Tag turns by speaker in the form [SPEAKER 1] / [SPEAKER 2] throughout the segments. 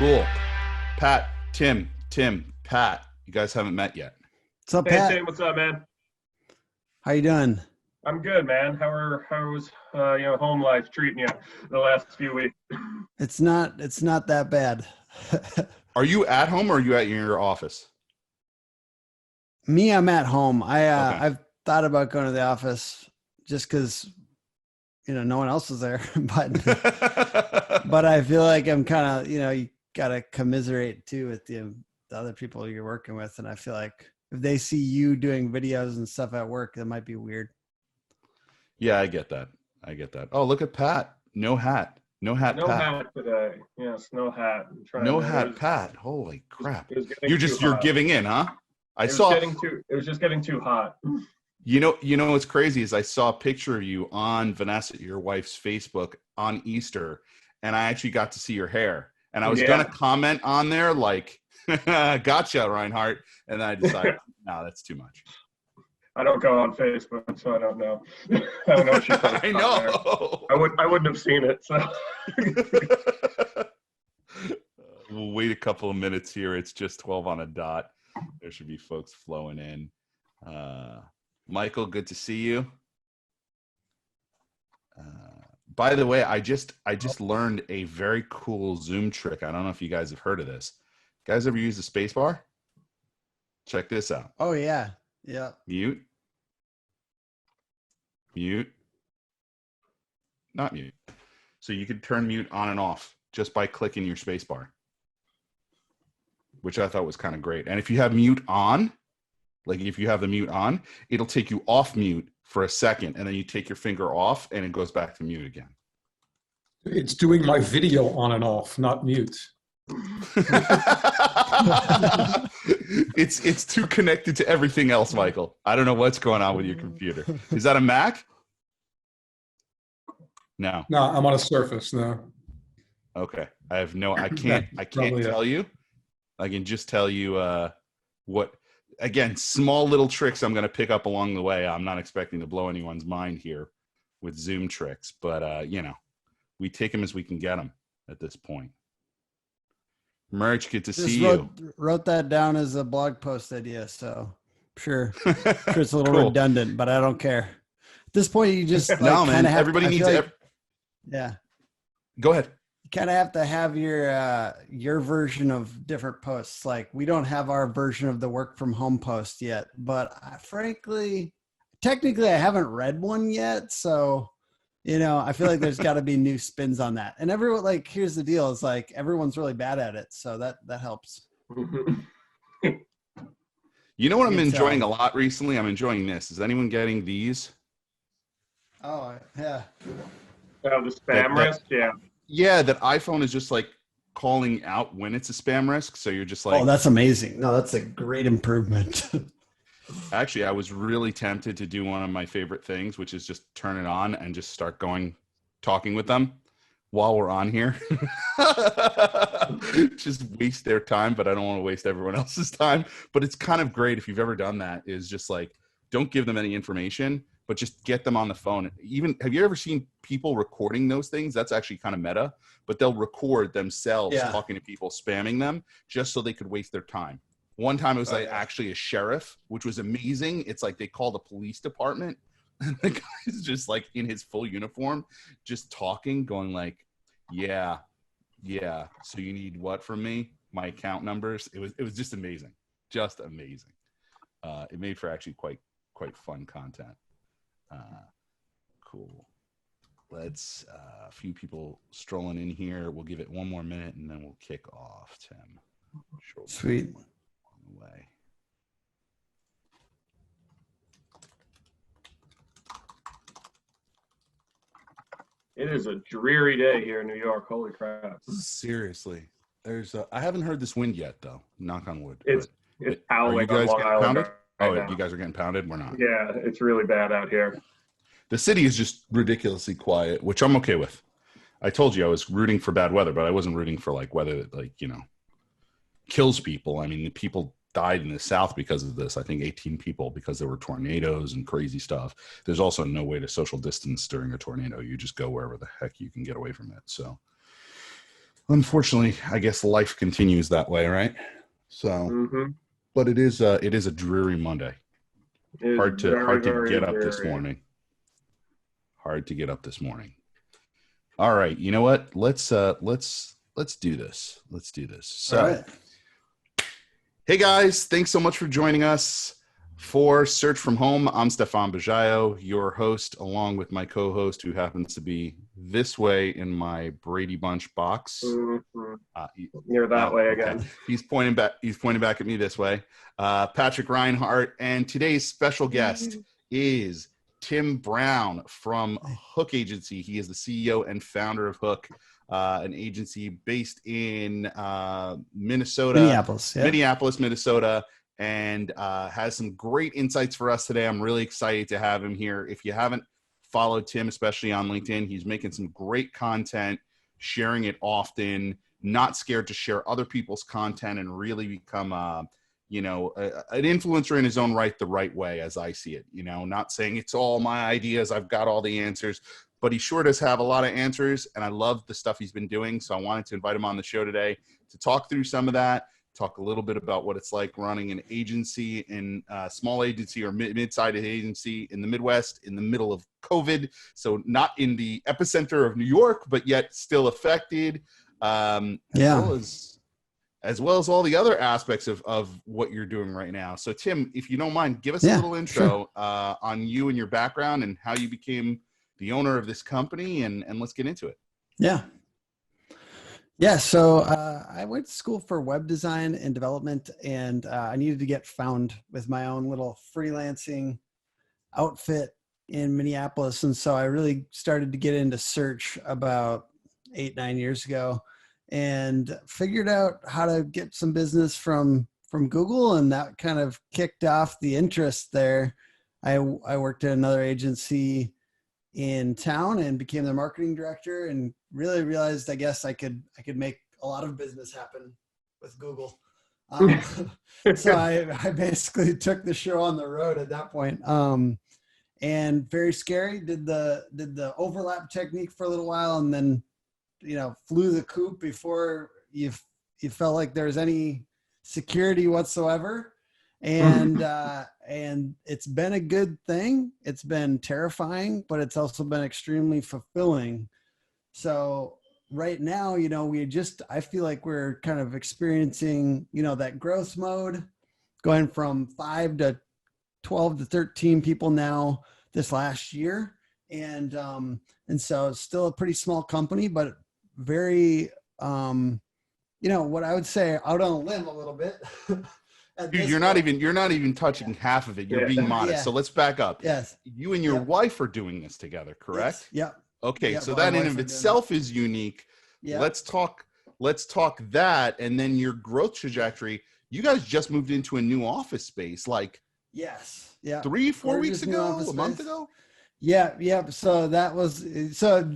[SPEAKER 1] Cool. Pat, Tim, Pat. You guys haven't met yet.
[SPEAKER 2] What's up,
[SPEAKER 3] Hey
[SPEAKER 2] Pat?
[SPEAKER 3] Tim, what's up, man?
[SPEAKER 2] How you doing?
[SPEAKER 3] I'm good, man. How's home life treating you the last few weeks?
[SPEAKER 2] It's not that bad.
[SPEAKER 1] Are you at home or are you at your office?
[SPEAKER 2] Me, I'm at home.
[SPEAKER 1] Okay.
[SPEAKER 2] I've thought about going to the office just because no one else is there, but I feel like I'm kind of you gotta commiserate too with the other people you're working with, and I feel like if they see you doing videos and stuff at work, that might be weird.
[SPEAKER 1] Yeah, I get that. Oh, look at Pat. No hat. No hat,
[SPEAKER 3] No
[SPEAKER 1] Pat.
[SPEAKER 3] hat today. Yes, no hat.
[SPEAKER 1] No hat, Pat. Holy crap.
[SPEAKER 3] It was getting too
[SPEAKER 1] You're
[SPEAKER 3] hot.
[SPEAKER 1] giving in, huh?
[SPEAKER 3] It was just getting too hot.
[SPEAKER 1] You know what's crazy is I saw a picture of you on Vanessa, your wife's Facebook on Easter, and I actually got to see your hair. And I was gonna comment on there like, "Gotcha, Reinhardt," and then I decided, no, that's too much.
[SPEAKER 3] I don't go on Facebook, so I don't know. I don't know what she posted.
[SPEAKER 1] I know.
[SPEAKER 3] I wouldn't have seen it. So
[SPEAKER 1] We'll wait a couple of minutes here. It's just 12 on a dot. There should be folks flowing in. Michael, good to see you. By the way, I just learned a very cool Zoom trick. I don't know if you guys have heard of this. Guys ever use the space bar? Check this out.
[SPEAKER 2] Oh yeah.
[SPEAKER 1] Mute. Not mute. So you could turn mute on and off just by clicking your space bar, which I thought was kind of great. And if you have mute on, like if you have the mute on, it'll take you off mute for a second, and then you take your finger off and it goes back to mute again.
[SPEAKER 4] It's doing my video on and off, not mute.
[SPEAKER 1] It's too connected to everything else, Michael. I don't know what's going on with your computer. Is that a Mac? No.
[SPEAKER 4] No, I'm on a Surface now.
[SPEAKER 1] Okay. I can't tell you. I can just tell you what, again, small little tricks I'm going to pick up along the way. I'm not expecting to blow anyone's mind here with Zoom tricks, but we take them as we can get them at this point. Merch, good to see you.
[SPEAKER 2] Wrote that down as a blog post idea, so sure it's a little
[SPEAKER 1] Cool.
[SPEAKER 2] redundant, but I don't care. At this point, you just
[SPEAKER 1] No, man. Everybody needs it.
[SPEAKER 2] Yeah.
[SPEAKER 1] Go ahead.
[SPEAKER 2] You kind of have to have your version of different posts. Like we don't have our version of the work from home post yet, but frankly, technically I haven't read one yet. So, I feel like there's got to be new spins on that. And everyone, here's the deal. It's like, everyone's really bad at it. So that helps.
[SPEAKER 1] You know what I'm enjoying a lot recently? I'm enjoying this. Is anyone getting these?
[SPEAKER 2] Oh yeah.
[SPEAKER 3] Oh, the spam risk, yeah.
[SPEAKER 1] Yeah, that iPhone is just like calling out when it's a spam risk. So you're just like,
[SPEAKER 2] oh, that's amazing. No, that's a great improvement.
[SPEAKER 1] Actually, I was really tempted to do one of my favorite things, which is just turn it on and just start talking with them while we're on here. Just waste their time, but I don't want to waste everyone else's time. But it's kind of great if you've ever done that, is just like, don't give them any information, but just get them on the phone. Even, have you ever seen people recording those things? That's actually kind of meta, but they'll record themselves talking to people, spamming them just so they could waste their time. One time it was actually a sheriff, which was amazing. It's like they call the police department and the guy's just like in his full uniform, just talking, going like, yeah. So you need what from me? My account numbers. It was just amazing. Just amazing. It made for actually quite fun content. Cool. Let's a few people strolling in here. We'll give it one more minute and then we'll kick off, Tim.
[SPEAKER 2] Sweet.
[SPEAKER 1] Way.
[SPEAKER 3] It is a dreary day here in New York. Holy crap.
[SPEAKER 1] Seriously. I haven't heard this wind yet though. Knock on wood.
[SPEAKER 3] It's howling.
[SPEAKER 1] Are you guys
[SPEAKER 3] on Long
[SPEAKER 1] getting
[SPEAKER 3] Island
[SPEAKER 1] pounded?
[SPEAKER 3] right now.
[SPEAKER 1] You guys are getting pounded? We're not.
[SPEAKER 3] Yeah, it's really bad out here.
[SPEAKER 1] The city is just ridiculously quiet, which I'm okay with. I told you I was rooting for bad weather, but I wasn't rooting for weather that kills people. I mean, people died in the South because of this. I think 18 people because there were tornadoes and crazy stuff. There's also no way to social distance during a tornado. You just go wherever the heck you can get away from it. So Unfortunately, I guess life continues that way, right? So,
[SPEAKER 3] Mm-hmm.
[SPEAKER 1] but it is a dreary Monday.
[SPEAKER 3] It is
[SPEAKER 1] Hard to
[SPEAKER 3] very,
[SPEAKER 1] get
[SPEAKER 3] very
[SPEAKER 1] up this
[SPEAKER 3] dreary.
[SPEAKER 1] morning. Hard to get up this morning. All right, you know what? Let's do this. Let's do this. So,
[SPEAKER 2] All right.
[SPEAKER 1] hey guys, thanks so much for joining us for Search from Home. I'm Stefan Bajayo, your host, along with my co-host, who happens to be this way in my Brady Bunch box.
[SPEAKER 3] Mm-hmm. You're that way again.
[SPEAKER 1] Okay. He's pointing back at me this way. Patrick Reinhardt, and today's special guest is Tim Brown from Hook Agency. He is the CEO and founder of Hook, an agency based in
[SPEAKER 2] Minneapolis,
[SPEAKER 1] Minnesota, and has some great insights for us today. I'm really excited to have him here. If you haven't followed Tim, especially on LinkedIn, he's making some great content, sharing it often, not scared to share other people's content, and really become an influencer in his own right, the right way, as I see it. Not saying it's all my ideas, I've got all the answers, but he sure does have a lot of answers, and I love the stuff he's been doing. So I wanted to invite him on the show today to talk through some of that, talk a little bit about what it's like running an agency in a small agency or mid-sized agency in the Midwest in the middle of COVID. So not in the epicenter of New York, but yet still affected. As well as all the other aspects of what you're doing right now. So Tim, if you don't mind, give us a little intro on you and your background and how you became the owner of this company, and let's get into it.
[SPEAKER 2] So I went to school for web design and development, and I needed to get found with my own little freelancing outfit in Minneapolis. And so I really started to get into search about 8-9 years ago, and figured out how to get some business from Google. And that kind of kicked off the interest there. I worked at another agency in town and became the marketing director, and really realized, I guess I could make a lot of business happen with Google. So I basically took the show on the road at that point. And very scary, did the overlap technique for a little while, and then, flew the coop before you felt like there's any security whatsoever. And it's been a good thing. It's been terrifying, but it's also been extremely fulfilling. So right now, I feel like we're kind of experiencing, that growth mode, going from 5 to 12 to 13 people now this last year. And so it's still a pretty small company, but very, what I would say, out on a limb a little bit.
[SPEAKER 1] Dude, you're not even touching half of it. You're being modest.
[SPEAKER 2] Yeah.
[SPEAKER 1] So let's back up.
[SPEAKER 2] Yes.
[SPEAKER 1] You and your wife are doing this together, correct?
[SPEAKER 2] Yes. Yep.
[SPEAKER 1] Okay.
[SPEAKER 2] Yep,
[SPEAKER 1] So that in of itself is unique.
[SPEAKER 2] Yep.
[SPEAKER 1] Let's talk that. And then your growth trajectory. You guys just moved into a new office space, like
[SPEAKER 2] yes. Yeah.
[SPEAKER 1] 3-4 weeks ago, a month ago.
[SPEAKER 2] Yeah. So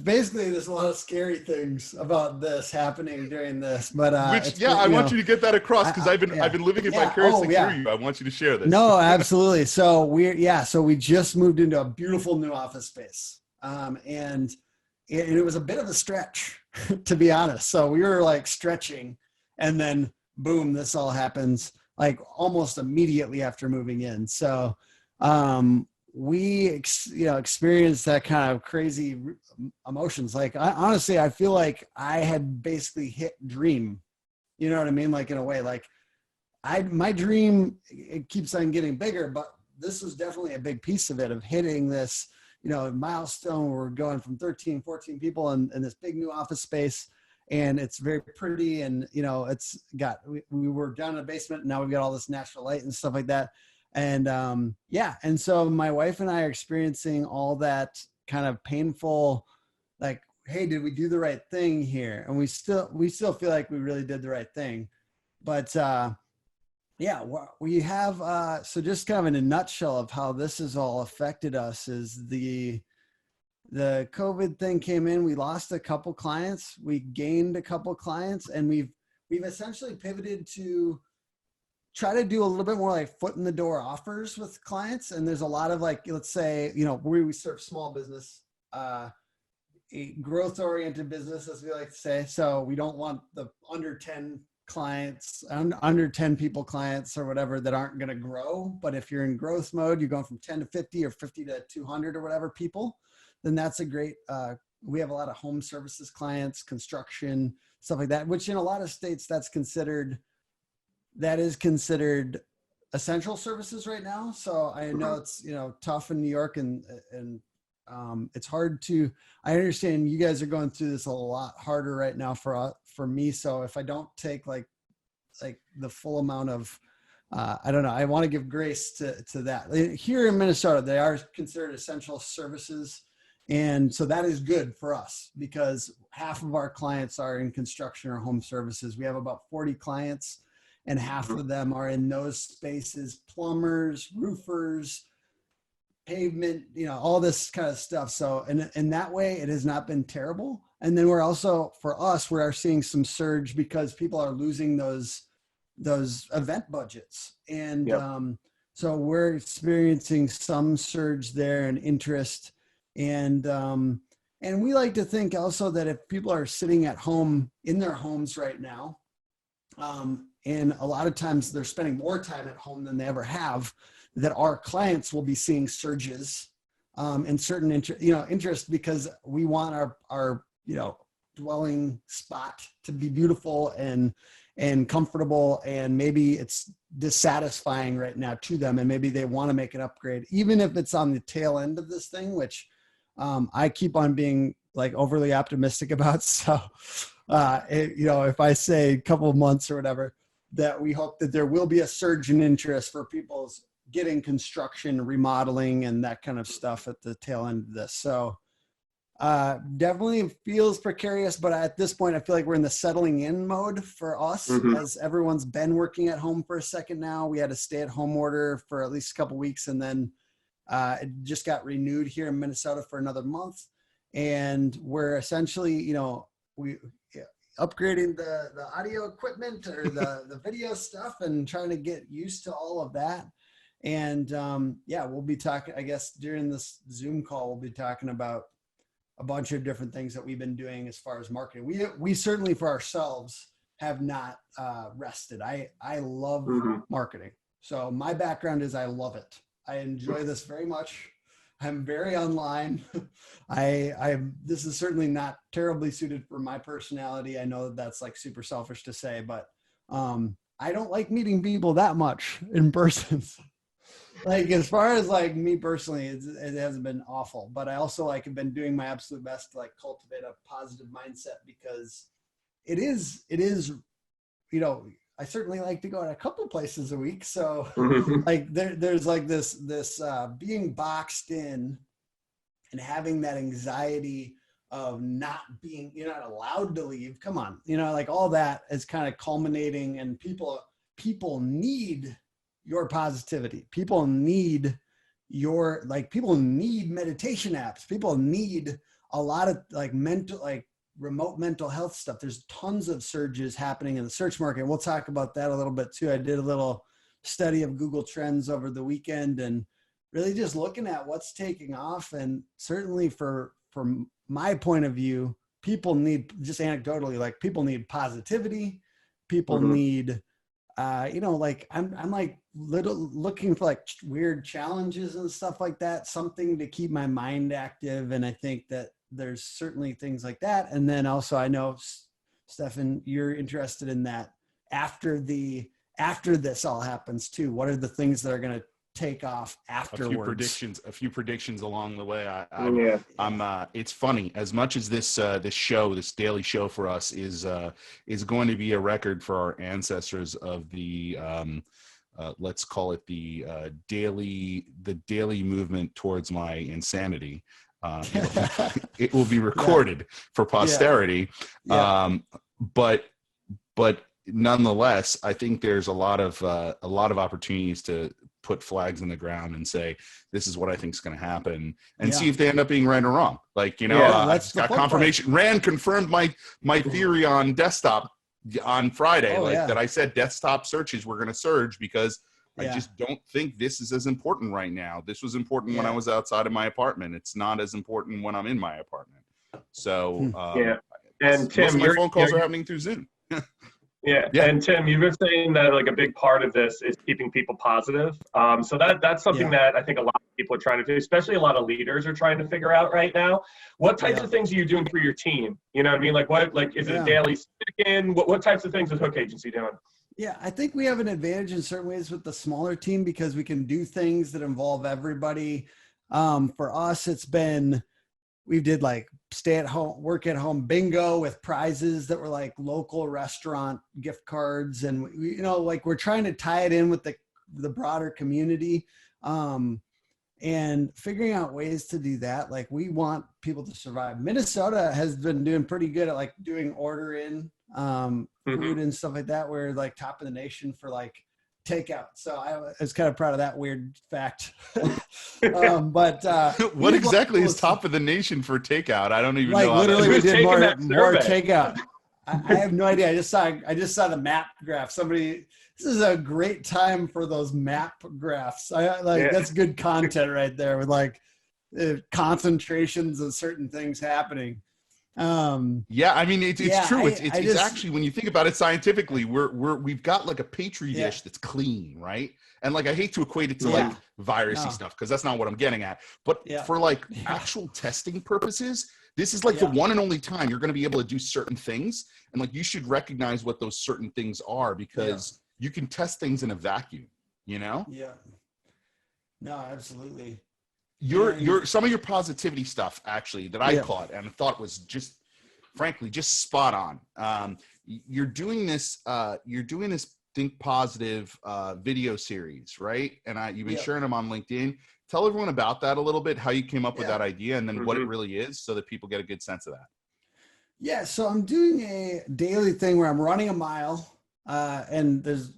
[SPEAKER 2] basically there's a lot of scary things about this happening during this, but
[SPEAKER 1] I want you to get that across, because I've been living it vicariously through you. I want you to share this.
[SPEAKER 2] No, absolutely. So we just moved into a beautiful new office space. And it was a bit of a stretch, to be honest. So we were like stretching, and then boom, this all happens like almost immediately after moving in. So, we experienced that kind of crazy emotions. Like honestly, I feel like I had basically hit dream, you know what I mean? Like in a way, like my dream, it keeps on getting bigger, but this was definitely a big piece of it, of hitting this, milestone. We're going from 13, 14 people in this big new office space, and it's very pretty. And, we were down in the basement, and now we've got all this natural light and stuff like that. And and so my wife and I are experiencing all that kind of painful, like, hey, did we do the right thing here? And we still feel like we really did the right thing. But we have, so just kind of in a nutshell of how this has all affected us is the COVID thing came in. We lost a couple clients, we gained a couple clients, and we've essentially pivoted to try to do a little bit more like foot in the door offers with clients. And there's a lot of, like, let's say, we serve small business, a growth oriented business, as we like to say. So we don't want the under 10 clients, under 10 people clients or whatever that aren't going to grow. But if you're in growth mode, you're going from 10 to 50 or 50 to 200 or whatever people, then that's a great, we have a lot of home services clients, construction, stuff like that, which in a lot of states that is considered essential services right now. So I know it's, tough in New York and it's hard to, I understand you guys are going through this a lot harder right now for me. So if I don't take like the full amount of, I don't know, I want to give grace to that. Here in Minnesota, they are considered essential services. And so that is good for us because half of our clients are in construction or home services. We have about 40 clients and half of them are in those spaces, plumbers, roofers, pavement, all this kind of stuff. So in that way, it has not been terrible. And then we're also, for us, we are seeing some surge because people are losing those event budgets. And so we're experiencing some surge there and interest. And we like to think also that if people are sitting at home in their homes right now, and a lot of times they're spending more time at home than they ever have, that our clients will be seeing surges in certain interest because we want our dwelling spot to be beautiful and comfortable, and maybe it's dissatisfying right now to them, and maybe they want to make an upgrade, even if it's on the tail end of this thing, which I keep on being like overly optimistic about. So if I say a couple of months or whatever, that we hope that there will be a surge in interest for people's getting construction, remodeling, and that kind of stuff at the tail end of this. So definitely feels precarious, but at this point, I feel like we're in the settling in mode for us as everyone's been working at home for a second now. We had a stay-at-home order for at least a couple of weeks, and then it just got renewed here in Minnesota for another month. And we're essentially, we upgrading the audio equipment or the video stuff and trying to get used to all of that. And we'll be talking, I guess, during this Zoom call, we'll be talking about a bunch of different things that we've been doing as far as marketing. We certainly for ourselves have not rested. I love marketing. So my background is I love it. I enjoy this very much. I'm very online. This is certainly not terribly suited for my personality. I know that that's like super selfish to say, but I don't like meeting people that much in person. Like as far as like me personally, it hasn't been awful, but I also like have been doing my absolute best to like cultivate a positive mindset because it is, I certainly like to go to a couple places a week. So like there's like this being boxed in and having that anxiety of you're not allowed to leave. Come on, like all that is kind of culminating, and people need your positivity. People need people need meditation apps. People need a lot of like remote mental health stuff. There's tons of surges happening in the search market. We'll talk about that a little bit too. I did a little study of Google Trends over the weekend and really just looking at what's taking off. And certainly from my point of view, people need, just anecdotally, like people need positivity. People need, like I'm like looking for like weird challenges and stuff like that, something to keep my mind active. And I think that there's certainly things like that. And then also I know, Stefan, you're interested in that after this all happens too. What are the things that are going to take off afterwards?
[SPEAKER 1] A few predictions along the way. It's funny, as much as this daily show for us is going to be a record for our ancestors of the let's call it the daily movement towards my insanity. It will be recorded for posterity. But nonetheless, I think there's a lot of opportunities to put flags in the ground and say, this is what I think is going to happen, and see if they end up being right or wrong. Like, I just got confirmation. Rand confirmed my theory on desktop on Friday, that I said desktop searches were going to surge because I just don't think this is as important right now. This was important when I was outside of my apartment. It's not as important when I'm in my apartment. So
[SPEAKER 3] Yeah. And
[SPEAKER 1] most of
[SPEAKER 3] Tim,
[SPEAKER 1] my phone calls are happening through Zoom.
[SPEAKER 3] yeah.
[SPEAKER 1] Yeah.
[SPEAKER 3] And Tim, you've been saying that like a big part of this is keeping people positive. So that's something
[SPEAKER 2] Yeah.
[SPEAKER 3] that I think a lot of people are trying to do, especially a lot of leaders are trying to figure out right now. What types
[SPEAKER 2] Yeah.
[SPEAKER 3] of things are you doing for your team? You know what I mean? Like is it a
[SPEAKER 2] Yeah.
[SPEAKER 3] daily stick-in? What types of things is Hook Agency doing?
[SPEAKER 2] Yeah, I think we have an advantage in certain ways with the smaller team because we can do things that involve everybody. For us, we did like stay at home, work at home bingo with prizes that were like local restaurant gift cards. And, like we're trying to tie it in with the broader community. And figuring out ways to do that. Like we want people to survive. Minnesota has been doing pretty good at like doing order in food and stuff like that. We're like top of the nation for like takeout. So I was kind of proud of that weird fact. But
[SPEAKER 1] what exactly is top of the nation for takeout? I don't even
[SPEAKER 2] like
[SPEAKER 1] know.
[SPEAKER 2] Literally, we did more
[SPEAKER 3] survey?
[SPEAKER 2] takeout. I have no idea. I just saw the map graph. This is a great time for those map graphs. That's good content right there with like concentrations of certain things happening.
[SPEAKER 1] Yeah, I mean it's true. It's actually, when you think about it scientifically, we've got like a petri dish that's clean, right? And like I hate to equate it to like virusy stuff because that's not what I'm getting at. But for like actual testing purposes, this is like the one and only time you're going to be able to do certain things, and like you should recognize what those certain things are because you can test things in a vacuum, Yeah.
[SPEAKER 2] No, absolutely.
[SPEAKER 1] Some of your positivity stuff actually that I caught and thought was just frankly just spot on. You're doing this Think Positive video series, right? And you've been sharing them on LinkedIn. Tell everyone about that a little bit, how you came up with that idea and then what it really is so that people get a good sense of that.
[SPEAKER 2] Yeah, so I'm doing a daily thing where I'm running a mile and there's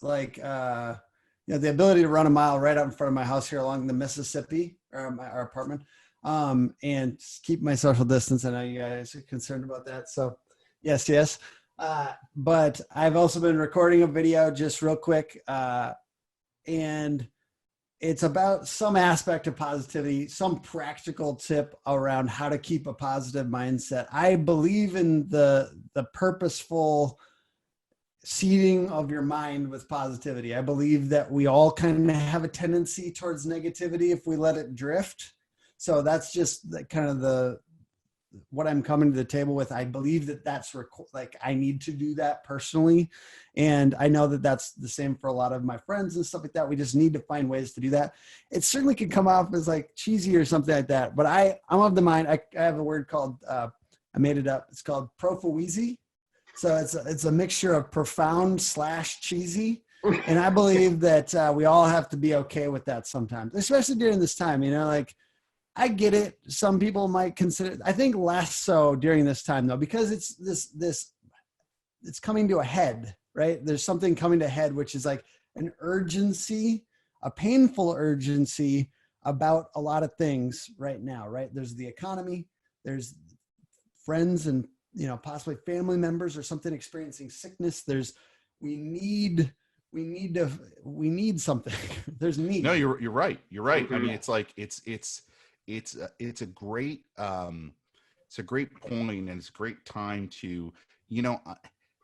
[SPEAKER 2] like the ability to run a mile right out in front of my house here along the Mississippi, or our apartment, and keep my social distance. I know you guys are concerned about that. So yes. But I've also been recording a video just real quick. And it's about some aspect of positivity, some practical tip around how to keep a positive mindset. I believe in the purposeful seeding of your mind with positivity. I believe that we all kind of have a tendency towards negativity if we let it drift. So that's just what I'm coming to the table with. I believe that that's like I need to do that personally. And I know that that's the same for a lot of my friends and stuff like that. We just need to find ways to do that. It certainly can come off as like cheesy or something like that. But I'm of the mind, I have a word called, I made it up. It's called profoeasy. So it's a mixture of profound / cheesy. And I believe that we all have to be okay with that sometimes, especially during this time, like I get it. Some people might consider, I think less so during this time though, because it's it's coming to a head, right? There's something coming to a head, which is like an urgency, a painful urgency about a lot of things right now, right? There's the economy, there's friends and possibly family members or something experiencing sickness. We need something. There's need.
[SPEAKER 1] No, you're right. You're right. I mean, it's like it's a great point, and it's a great time to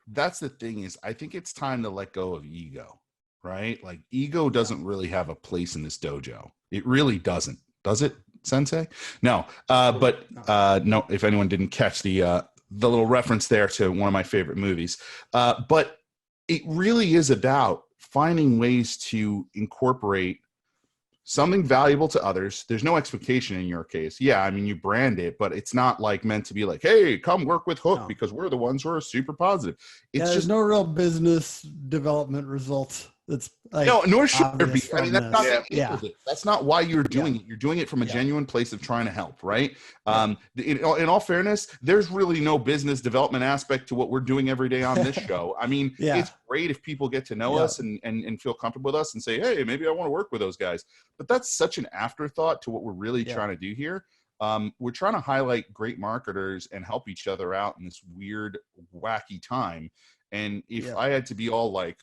[SPEAKER 1] that's the thing is I think it's time to let go of ego, right? Like ego doesn't really have a place in this dojo. It really doesn't. Does it, Sensei? No. But no. If anyone didn't catch the little reference there to one of my favorite movies, but it really is about finding ways to incorporate something valuable to others. There's no expectation in your case. Yeah, I mean, you brand it, but it's not like meant to be like, hey, come work with Hook because we're the ones who are super positive. It's
[SPEAKER 2] there's no real business development results. That's like
[SPEAKER 1] no, nor should there be. I mean, that's not That's not why you're doing it. You're doing it from a genuine place of trying to help, right? In all fairness, there's really no business development aspect to what we're doing every day on this show. I mean, it's great if people get to know us and feel comfortable with us and say, hey, maybe I want to work with those guys. But that's such an afterthought to what we're really trying to do here. We're trying to highlight great marketers and help each other out in this weird, wacky time. And if I had to be all like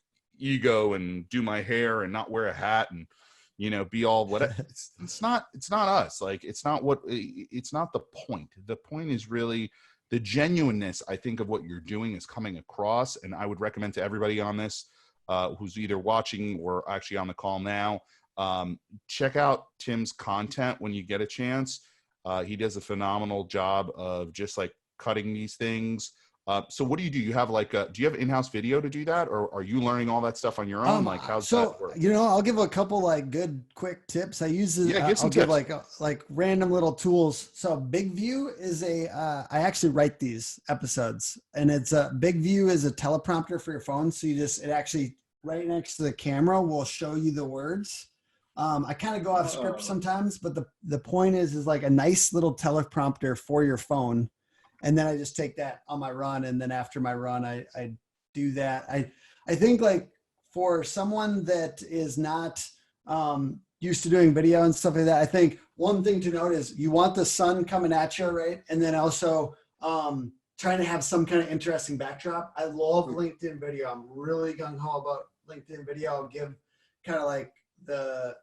[SPEAKER 1] ego and do my hair and not wear a hat and be all what it's not us. Like, it's not the point. The point is really the genuineness, I think, of what you're doing is coming across. And I would recommend to everybody on this, who's either watching or actually on the call now, check out Tim's content when you get a chance. He does a phenomenal job of just like cutting these things. So what do? You have do you have in-house video to do that, or are you learning all that stuff on your own? Like, how's that work?
[SPEAKER 2] I'll give a couple like good quick tips. I use it.
[SPEAKER 1] Yeah, give some
[SPEAKER 2] I'll
[SPEAKER 1] tips.
[SPEAKER 2] give like random little tools. So Big View is I actually write these episodes, and it's Big View is a teleprompter for your phone. So it actually right next to the camera will show you the words. I kind of go off script sometimes, but the point is like a nice little teleprompter for your phone. And then I just take that on my run. And then after my run, I do that. I think like for someone that is not used to doing video and stuff like that, I think one thing to note is you want the sun coming at you, right? And then also trying to have some kind of interesting backdrop. I love LinkedIn video. I'm really gung-ho about LinkedIn video. I'll give kind of like the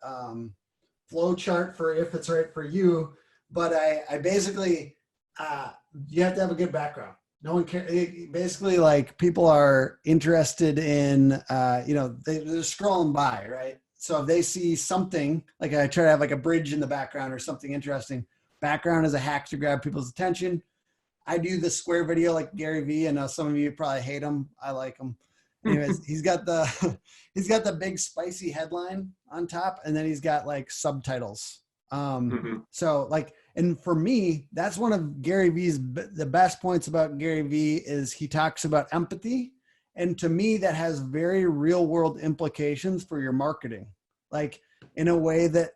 [SPEAKER 2] flow chart for if it's right for you. But I basically... you have to have a good background. No one cares. Basically, like people are interested in, they're scrolling by, right? So if they see something, like I try to have like a bridge in the background or something interesting. Background is a hack to grab people's attention. I do the square video like Gary Vee. I know some of you probably hate him. I like him. Anyways, he's got the big spicy headline on top, and then he's got like subtitles. So like, and for me, that's one of Gary Vee's, the best points about Gary Vee is he talks about empathy. And to me, that has very real world implications for your marketing. Like in a way that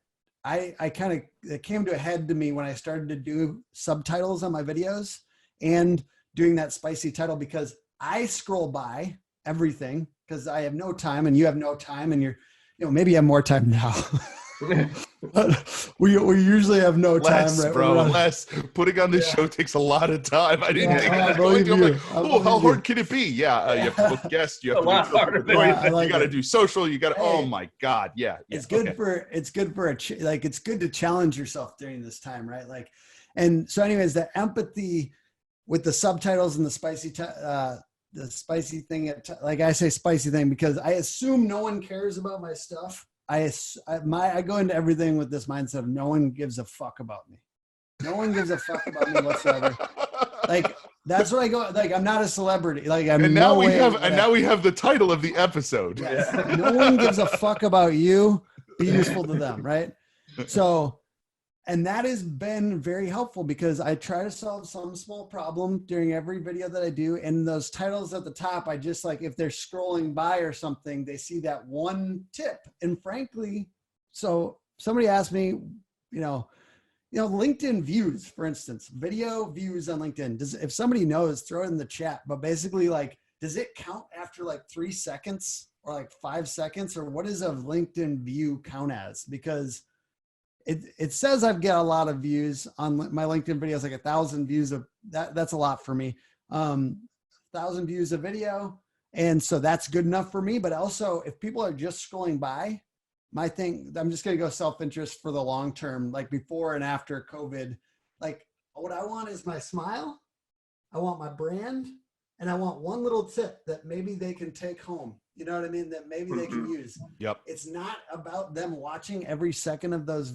[SPEAKER 2] it came to a head to me when I started to do subtitles on my videos and doing that spicy title, because I scroll by everything because I have no time and you have no time, and maybe you have more time now. But we usually have no time, right?
[SPEAKER 1] Bro, less. Putting on this show takes a lot of time. I didn't think that. I'm like, how hard can it be? Yeah, you have to book guests. You have to do harder. You got to do social. You got to. Oh my God, yeah.
[SPEAKER 2] It's good for it's good to challenge yourself during this time, right? Like, and so, anyways, the empathy with the subtitles and the spicy thing. Like I say, spicy thing because I assume no one cares about my stuff. I go into everything with this mindset of no one gives a fuck about me. No one gives a fuck about me whatsoever. Like that's what I go. Like I'm not a celebrity. Like I'm.
[SPEAKER 1] And now we have the title of the episode.
[SPEAKER 2] Yes. No one gives a fuck about you. Be useful to them, right? So, and that has been very helpful because I try to solve some small problem during every video that I do. And those titles at the top, I just like, if they're scrolling by or something, they see that one tip. And frankly, so somebody asked me, LinkedIn views, for instance, video views on LinkedIn. If somebody knows, throw it in the chat. But basically, like, does it count after like 3 seconds or like 5 seconds? Or what does a LinkedIn view count as? Because it says I've got a lot of views on my LinkedIn videos, like 1,000 views of that. That's a lot for me. 1,000 views of video. And so that's good enough for me. But also if people are just scrolling by, I'm just going to go self-interest for the long term, like before and after COVID. Like what I want is my smile. I want my brand, and I want one little tip that maybe they can take home. You know what I mean? That maybe they can use.
[SPEAKER 1] Yep.
[SPEAKER 2] It's not about them watching every second of those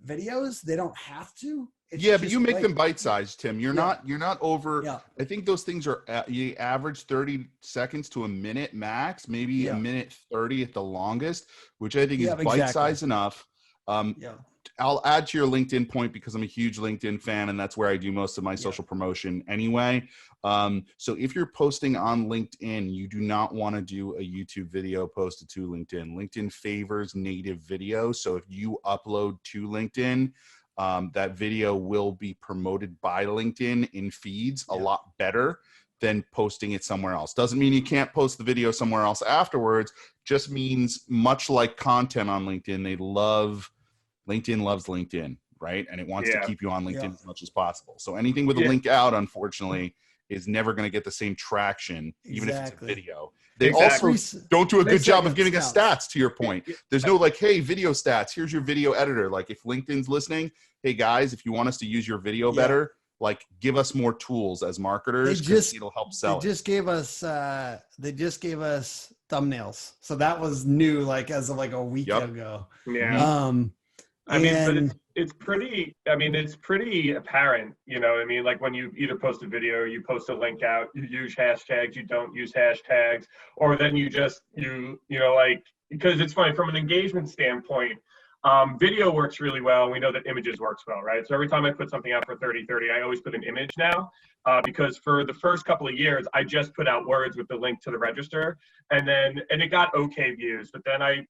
[SPEAKER 2] videos. They don't have to.
[SPEAKER 1] But you make them bite-sized, Tim. You're not over. Yeah. I think those things are you average 30 seconds to a minute max, maybe a minute 30 at the longest, which I think is bite-sized enough. I'll add to your LinkedIn point because I'm a huge LinkedIn fan, and that's where I do most of my social promotion anyway. So if you're posting on LinkedIn, you do not want to do a YouTube video posted to LinkedIn. LinkedIn favors native video. So if you upload to LinkedIn, that video will be promoted by LinkedIn in feeds a lot better than posting it somewhere else. Doesn't mean you can't post the video somewhere else afterwards. Just means much like content on LinkedIn, LinkedIn loves LinkedIn, right? And it wants to keep you on LinkedIn as much as possible. So anything with a link out, unfortunately, is never going to get the same traction, even if it's a video. They
[SPEAKER 3] Exactly.
[SPEAKER 1] also don't do a good job of giving us
[SPEAKER 2] counts.
[SPEAKER 1] stats, to your point. There's no like, hey, video stats, here's your video editor. Like if LinkedIn's listening, hey guys, if you want us to use your video better, like give us more tools as marketers, because it'll help sell
[SPEAKER 2] They just gave us thumbnails. So that was new, like as of like a week ago.
[SPEAKER 3] Yeah. I mean, but it's pretty, I mean, it's pretty apparent, you know what I mean? Like when you either post a video or you post a link out, you use hashtags, you don't use hashtags, or then you just, you know, like, because it's funny from an engagement standpoint, video works really well. We know that images works well, right? So every time I put something out for 30/30, I always put an image now, because for the first couple of years, I just put out words with the link to the register, and it got okay views. But then I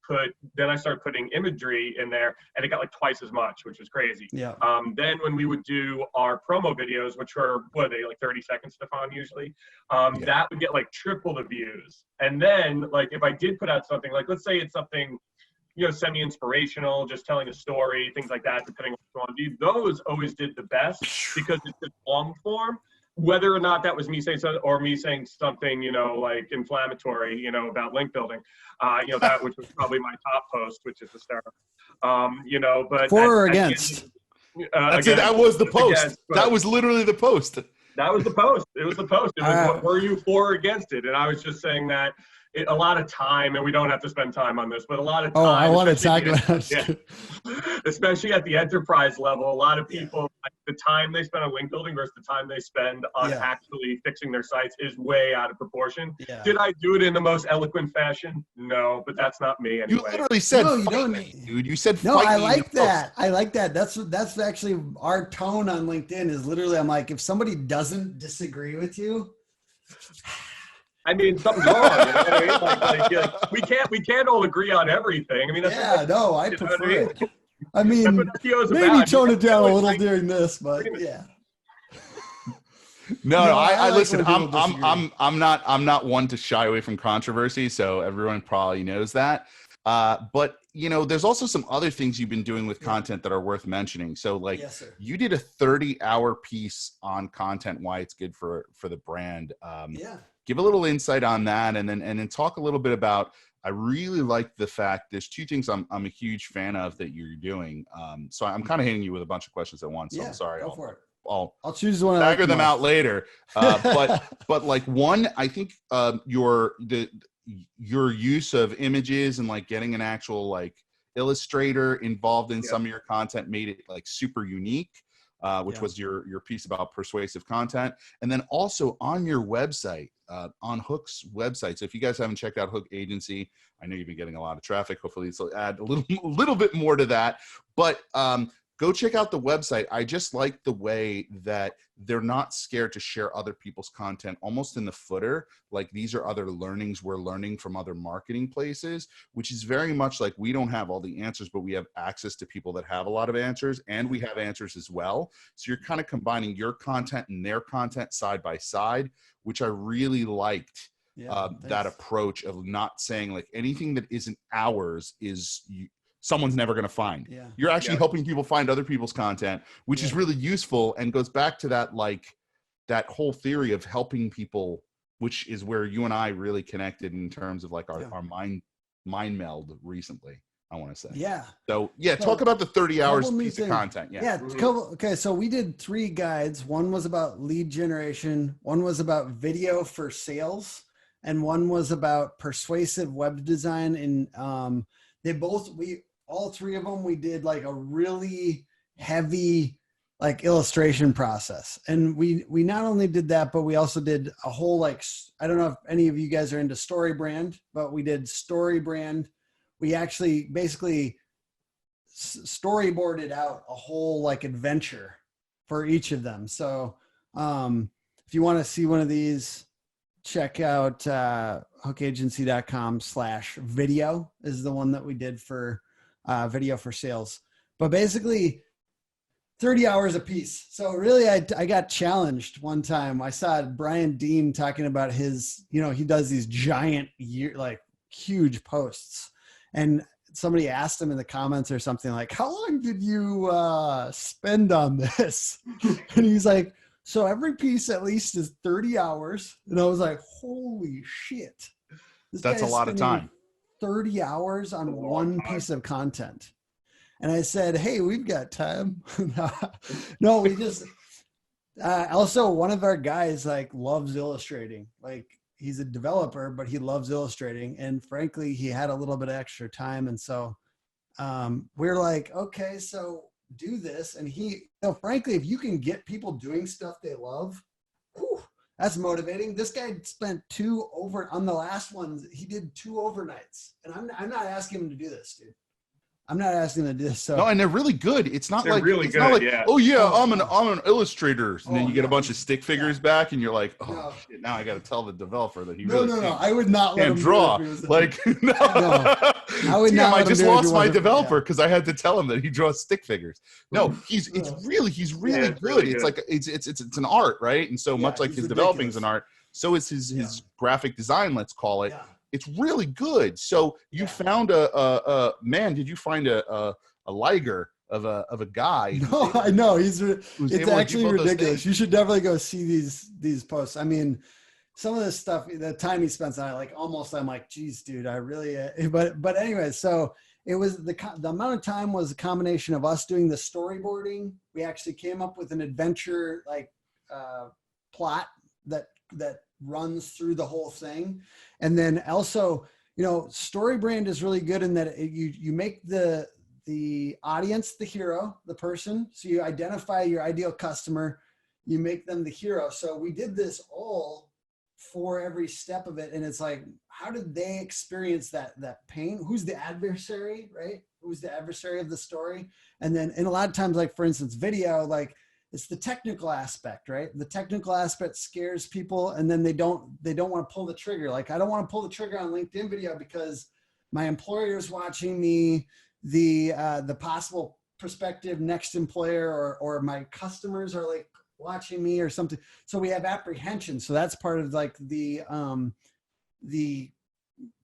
[SPEAKER 3] started putting imagery in there, and it got like twice as much, which was crazy.
[SPEAKER 2] Yeah.
[SPEAKER 3] Then when we would do our promo videos, which were what are they, like 30 seconds, Stefan, usually, that would get like triple the views. And then like if I did put out something like, let's say it's something, you know, semi-inspirational, just telling a story, things like that, depending on what you want to do. Those always did the best because it's in long form. Whether or not that was me saying something or me saying something, you know, like inflammatory, you know, about link building, you know, that which was probably my top post, which is hysterical. You know, but
[SPEAKER 2] for or against.
[SPEAKER 1] That was the post. That was literally the post.
[SPEAKER 3] That was the post. It was the post. It was what were you for or against it? And I was just saying that a lot of time, and we don't have to spend time on this, but a lot of time.
[SPEAKER 2] Oh, I want to talk about
[SPEAKER 3] it. Especially at the enterprise level, a lot of people, like the time they spend on link building versus the time they spend on actually fixing their sites is way out of proportion. Yeah. Did I do it in the most eloquent fashion? No, but that's not me anyway.
[SPEAKER 1] You literally said,
[SPEAKER 2] no, you don't,
[SPEAKER 1] dude. You said,
[SPEAKER 2] no, I like that. I like that. That's actually our tone on LinkedIn is literally, I'm like, if somebody doesn't disagree with you,
[SPEAKER 3] I mean, something's wrong. You know what I mean? Like, we can't all agree on everything. I mean, that's
[SPEAKER 2] I prefer it. I mean, maybe tone it down a little during this, but yeah.
[SPEAKER 1] No, I listen. I'm not one to shy away from controversy, so everyone probably knows that. But you know, there's also some other things you've been doing with content that are worth mentioning. So, like, you did a 30-hour piece on content, why it's good for the brand. Give a little insight on that, and then talk a little bit about. I really like the fact there's two things I'm a huge fan of that you're doing. So I'm kind of hitting you with a bunch for once. So I'm sorry.
[SPEAKER 2] Go for it.
[SPEAKER 1] I'll
[SPEAKER 2] choose one.
[SPEAKER 1] Stagger them out later. But like one, I think your use of images and like getting an actual like illustrator involved in some of your content made it like super unique. Which was your piece about persuasive content. And then also on your website, on Hook's website. So if you guys haven't checked out Hook Agency, I know you've been getting a lot of traffic. Hopefully this will add a little bit more to that. But go check out the website. I just like the way that they're not scared to share other people's content almost in the footer. Like these are other learnings we're learning from other marketing places, which is very much like we don't have all the answers, but we have access to people that have a lot of answers, and we have answers as well. So you're kind of combining your content and their content side by side, which I really liked. That approach of not saying like anything that isn't ours is someone's never going to find. You're actually helping people find other people's content, which is really useful and goes back to that, like that whole theory of helping people, which is where you and I really connected in terms of like our mind meld recently, I want to say. So talk about the 30 hours piece of content.
[SPEAKER 2] Okay. So we did 3 guides. One was about lead generation. One was about video for sales. And one was about persuasive web design. And all 3 of them, we did like a really heavy like illustration process. And we not only did that, but we also did a whole, like, I don't know if any of you guys are into StoryBrand, but we did StoryBrand. We actually basically storyboarded out a whole like adventure for each of them. So if you want to see one of these, check out hookagency.com/video is the one that we did for video for sales. But basically 30 hours a piece. So really I got challenged one time. I saw Brian Dean talking about his, he does these giant like huge posts, and somebody asked him in the comments or something like, how long did you spend on this? And he's like, So every piece at least is 30 hours. And I was like, holy shit.
[SPEAKER 1] That's a lot of time.
[SPEAKER 2] 30 hours on one piece of content. And I said, hey, we've got time. No, we just, also one of our guys like loves illustrating. Like he's a developer, but he loves illustrating. And frankly, he had a little bit of extra time. And so we're like, okay, so do this. And frankly, if you can get people doing stuff they love, whew, that's motivating. This guy spent on the last ones. He did 2 overnights, and I'm not asking him to do this, dude. I'm not asking him to do this. So
[SPEAKER 1] no, and they're really good. It's not
[SPEAKER 3] They're
[SPEAKER 1] like
[SPEAKER 3] really
[SPEAKER 1] it's
[SPEAKER 3] good,
[SPEAKER 1] not like
[SPEAKER 3] yeah.
[SPEAKER 1] oh yeah, I'm an illustrator, and then
[SPEAKER 2] Oh,
[SPEAKER 1] you get a
[SPEAKER 2] no.
[SPEAKER 1] bunch of stick figures back, and you're like, oh
[SPEAKER 2] No.
[SPEAKER 1] shit, now I got to tell the developer that he
[SPEAKER 2] no,
[SPEAKER 1] really
[SPEAKER 2] no. I would not let him
[SPEAKER 1] can't draw.
[SPEAKER 2] do it if it was
[SPEAKER 1] Like no,
[SPEAKER 2] I would
[SPEAKER 1] damn,
[SPEAKER 2] not
[SPEAKER 1] I
[SPEAKER 2] let him
[SPEAKER 1] just
[SPEAKER 2] do it if
[SPEAKER 1] lost
[SPEAKER 2] he
[SPEAKER 1] my
[SPEAKER 2] wasn't-
[SPEAKER 1] developer because I had to tell him that he draws stick figures. No, he's really
[SPEAKER 3] Yeah,
[SPEAKER 1] good.
[SPEAKER 3] it's really
[SPEAKER 1] It's
[SPEAKER 3] good.
[SPEAKER 1] like it's an art, right? And so
[SPEAKER 2] Yeah,
[SPEAKER 1] much like
[SPEAKER 2] he's
[SPEAKER 1] his developing is an
[SPEAKER 2] ridiculous.
[SPEAKER 1] art, so is his graphic design, let's call it.
[SPEAKER 2] Yeah.
[SPEAKER 1] It's really good. So you found a man, did you find a Liger of a guy?
[SPEAKER 2] No, I know it's
[SPEAKER 1] able to do
[SPEAKER 2] actually
[SPEAKER 1] both those
[SPEAKER 2] ridiculous.
[SPEAKER 1] things.
[SPEAKER 2] You should definitely go see these posts. I mean, some of this stuff, the time he spends on it, I'm like, geez, dude, I really, but anyway, so it was the amount of time was a combination of us doing the storyboarding. We actually came up with an adventure plot that runs through the whole thing. And then also, StoryBrand is really good in that you make the audience the hero, the person. So you identify your ideal customer, you make them the hero. So we did this all for every step of it. And it's like, how did they experience that pain? Who's the adversary, right? Who's the adversary of the story? And then, and a lot of times, like for instance, video, like it's the technical aspect, right? The technical aspect scares people, and then they don't want to pull the trigger. Like I don't want to pull the trigger on LinkedIn video because my employer is watching me, the possible prospective next employer or my customers are like watching me or something. So we have apprehension. So that's part of like the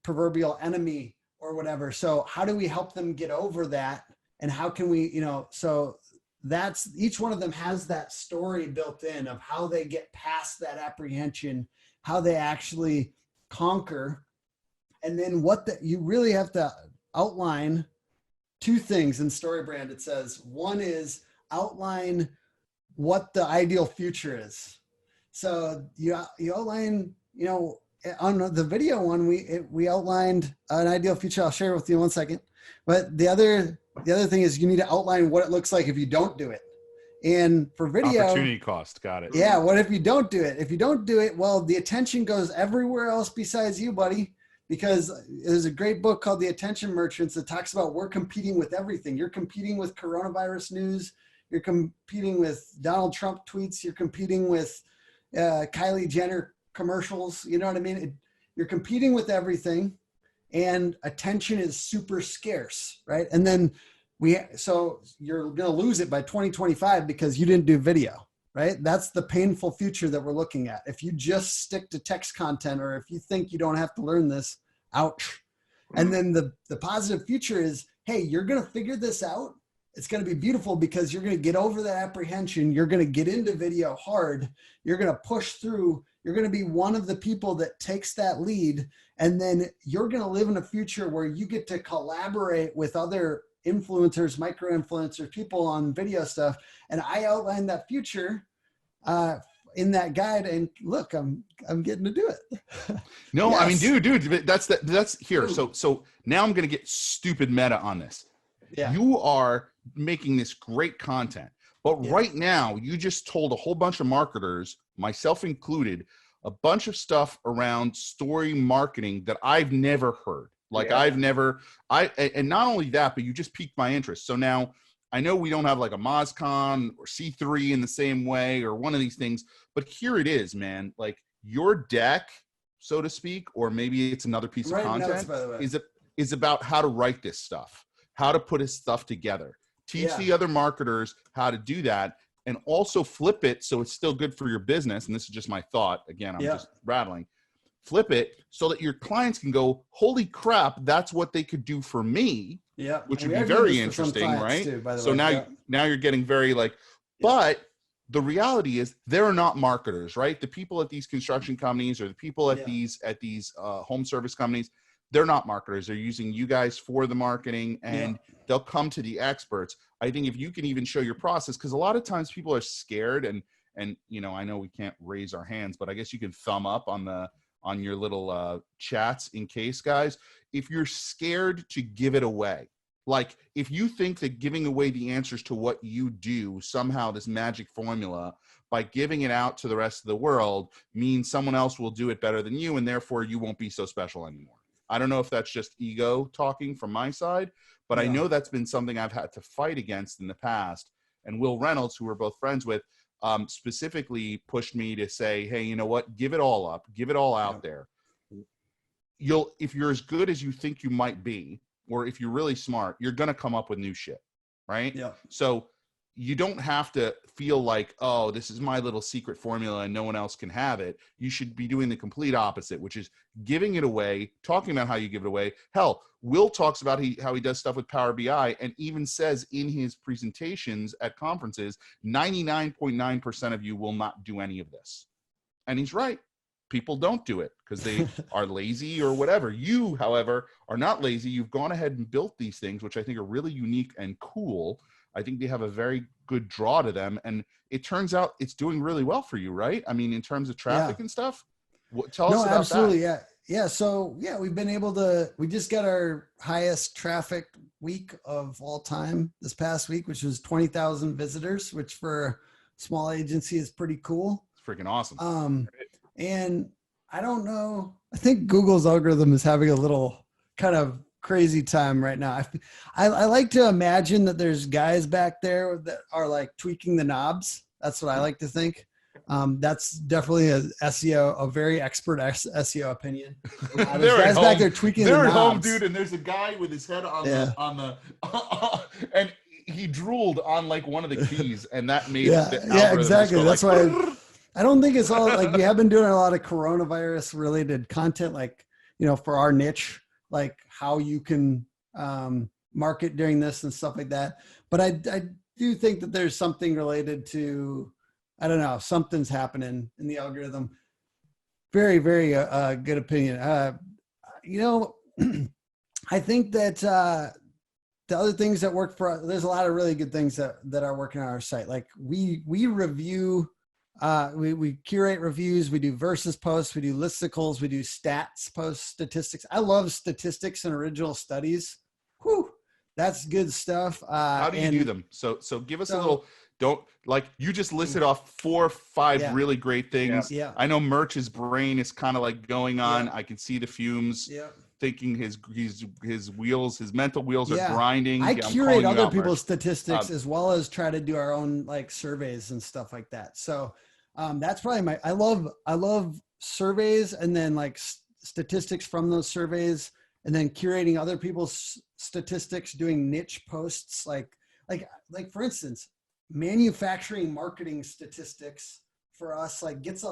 [SPEAKER 2] proverbial enemy or whatever. So how do we help them get over that? And how can we, so that's, each one of them has that story built in of how they get past that apprehension, how they actually conquer. And then you really have to outline 2 things in StoryBrand. It says, one is outline what the ideal future is. So you outline, on the video one, we outlined an ideal future. I'll share it with you in 1 second. But the other thing is you need to outline what it looks like if you don't do it. And for video,
[SPEAKER 1] Opportunity cost. Got it.
[SPEAKER 2] yeah. What if you don't do it? If you don't do it, well, the attention goes everywhere else besides you, buddy. Because there's a great book called The Attention Merchants that talks about we're competing with everything. You're competing with coronavirus news. You're competing with Donald Trump tweets. You're competing with Kylie Jenner commercials. You know what I mean? You're competing with everything, and attention is super scarce, right? And then so you're going to lose it by 2025 because you didn't do video. Right? That's the painful future that we're looking at. If you just stick to text content, or if you think you don't have to learn this, ouch. And then the positive future is, hey, you're going to figure this out. It's going to be beautiful because you're going to get over that apprehension. You're going to get into video hard. You're going to push through. You're going to be one of the people that takes that lead. And then you're going to live in a future where you get to collaborate with other influencers, micro influencers, people on video stuff. And I outlined that future in that guide, and look, I'm getting to do it.
[SPEAKER 1] No,
[SPEAKER 2] Yes.
[SPEAKER 1] I mean, dude, that's here. So now I'm going to get stupid meta on this.
[SPEAKER 2] Yeah.
[SPEAKER 1] You are making this great content, but right now you just told a whole bunch of marketers, myself included, a bunch of stuff around story marketing that I've never heard. Like and not only that, but you just piqued my interest. So now I know we don't have like a MozCon or C3 in the same way or one of these things, but here it is, man. Like your deck, so to speak, or maybe it's another piece of content,
[SPEAKER 2] notes, by the way.
[SPEAKER 1] is about how to write this stuff, how to put his stuff together, teach the other marketers how to do that, and also flip it so it's still good for your business. And this is just my thought. Again, I'm just rattling. Flip it so that your clients can go, holy crap, that's what they could do for me.
[SPEAKER 2] Yeah.
[SPEAKER 1] Which would be very interesting, right? So now you're getting very like, but the reality is they're not marketers, right? The people at these construction companies or the people at these home service companies, they're not marketers. They're using you guys for the marketing, and they'll come to the experts. I think if you can even show your process, because a lot of times people are scared, and you know, I know we can't raise our hands, but I guess you can thumb up on your little chats in case, guys, if you're scared to give it away. Like, if you think that giving away the answers to what you do, somehow this magic formula, by giving it out to the rest of the world, means someone else will do it better than you, and therefore you won't be so special anymore. I don't know if that's just ego talking from my side, but I know that's been something I've had to fight against in the past. And Will Reynolds, who we're both friends with, specifically pushed me to say, hey, you know what? Give it all up. Give it all out there. If you're as good as you think you might be, or if you're really smart, you're going to come up with new shit, right? Yeah. So you don't have to feel like, oh, this is my little secret formula and no one else can have it. You should be doing the complete opposite, which is giving it away, talking about how you give it away. Hell, Will talks about how he does stuff with Power BI, and even says in his presentations at conferences, 99.9% of you will not do any of this. And he's right. People don't do it because they are lazy or whatever. You, however, are not lazy. You've gone ahead and built these things, which I think are really unique and cool. I think they have a very good draw to them. And it turns out it's doing really well for you, right? I mean, in terms of traffic and stuff. Tell us about
[SPEAKER 2] absolutely,
[SPEAKER 1] that.
[SPEAKER 2] Yeah. So, we've been able to, we just got our highest traffic week of all time this past week, which was 20,000 visitors, which for a small agency is pretty cool.
[SPEAKER 1] It's freaking awesome.
[SPEAKER 2] And I don't know, I think Google's algorithm is having a little kind of crazy time right now. I like to imagine that there's guys back there that are like tweaking the knobs. That's what I like to think. That's definitely a very expert SEO opinion. There's guys back there tweaking the knobs.
[SPEAKER 1] They're at home, dude, and there's a guy with his head on the and he drooled on like one of the keys, and that made
[SPEAKER 2] exactly. That's why I don't think it's all like, we have been doing a lot of coronavirus related content, like, you know, for our niche, like how you can market during this and stuff like that. But I do think that there's something related to, I don't know, something's happening in the algorithm. Very, very good opinion. You know, I think that the other things that work for us, there's a lot of really good things that are working on our site. Like we review, we curate reviews, we do versus posts, we do listicles, we do stats posts, statistics. I love statistics and original studies. Whew, that's good stuff.
[SPEAKER 1] How do you do them? So give us a little, you just listed off 4 or 5 really great things.
[SPEAKER 2] Yeah.
[SPEAKER 1] I know Merch's brain is kind of like going on. I can see the fumes.
[SPEAKER 2] Yeah.
[SPEAKER 1] Thinking his wheels, his mental wheels are grinding.
[SPEAKER 2] I curate other people's statistics as well as try to do our own like surveys and stuff like that. So that's probably I love surveys, and then like statistics from those surveys, and then curating other people's statistics, doing niche posts, like for instance, manufacturing marketing statistics for us, like gets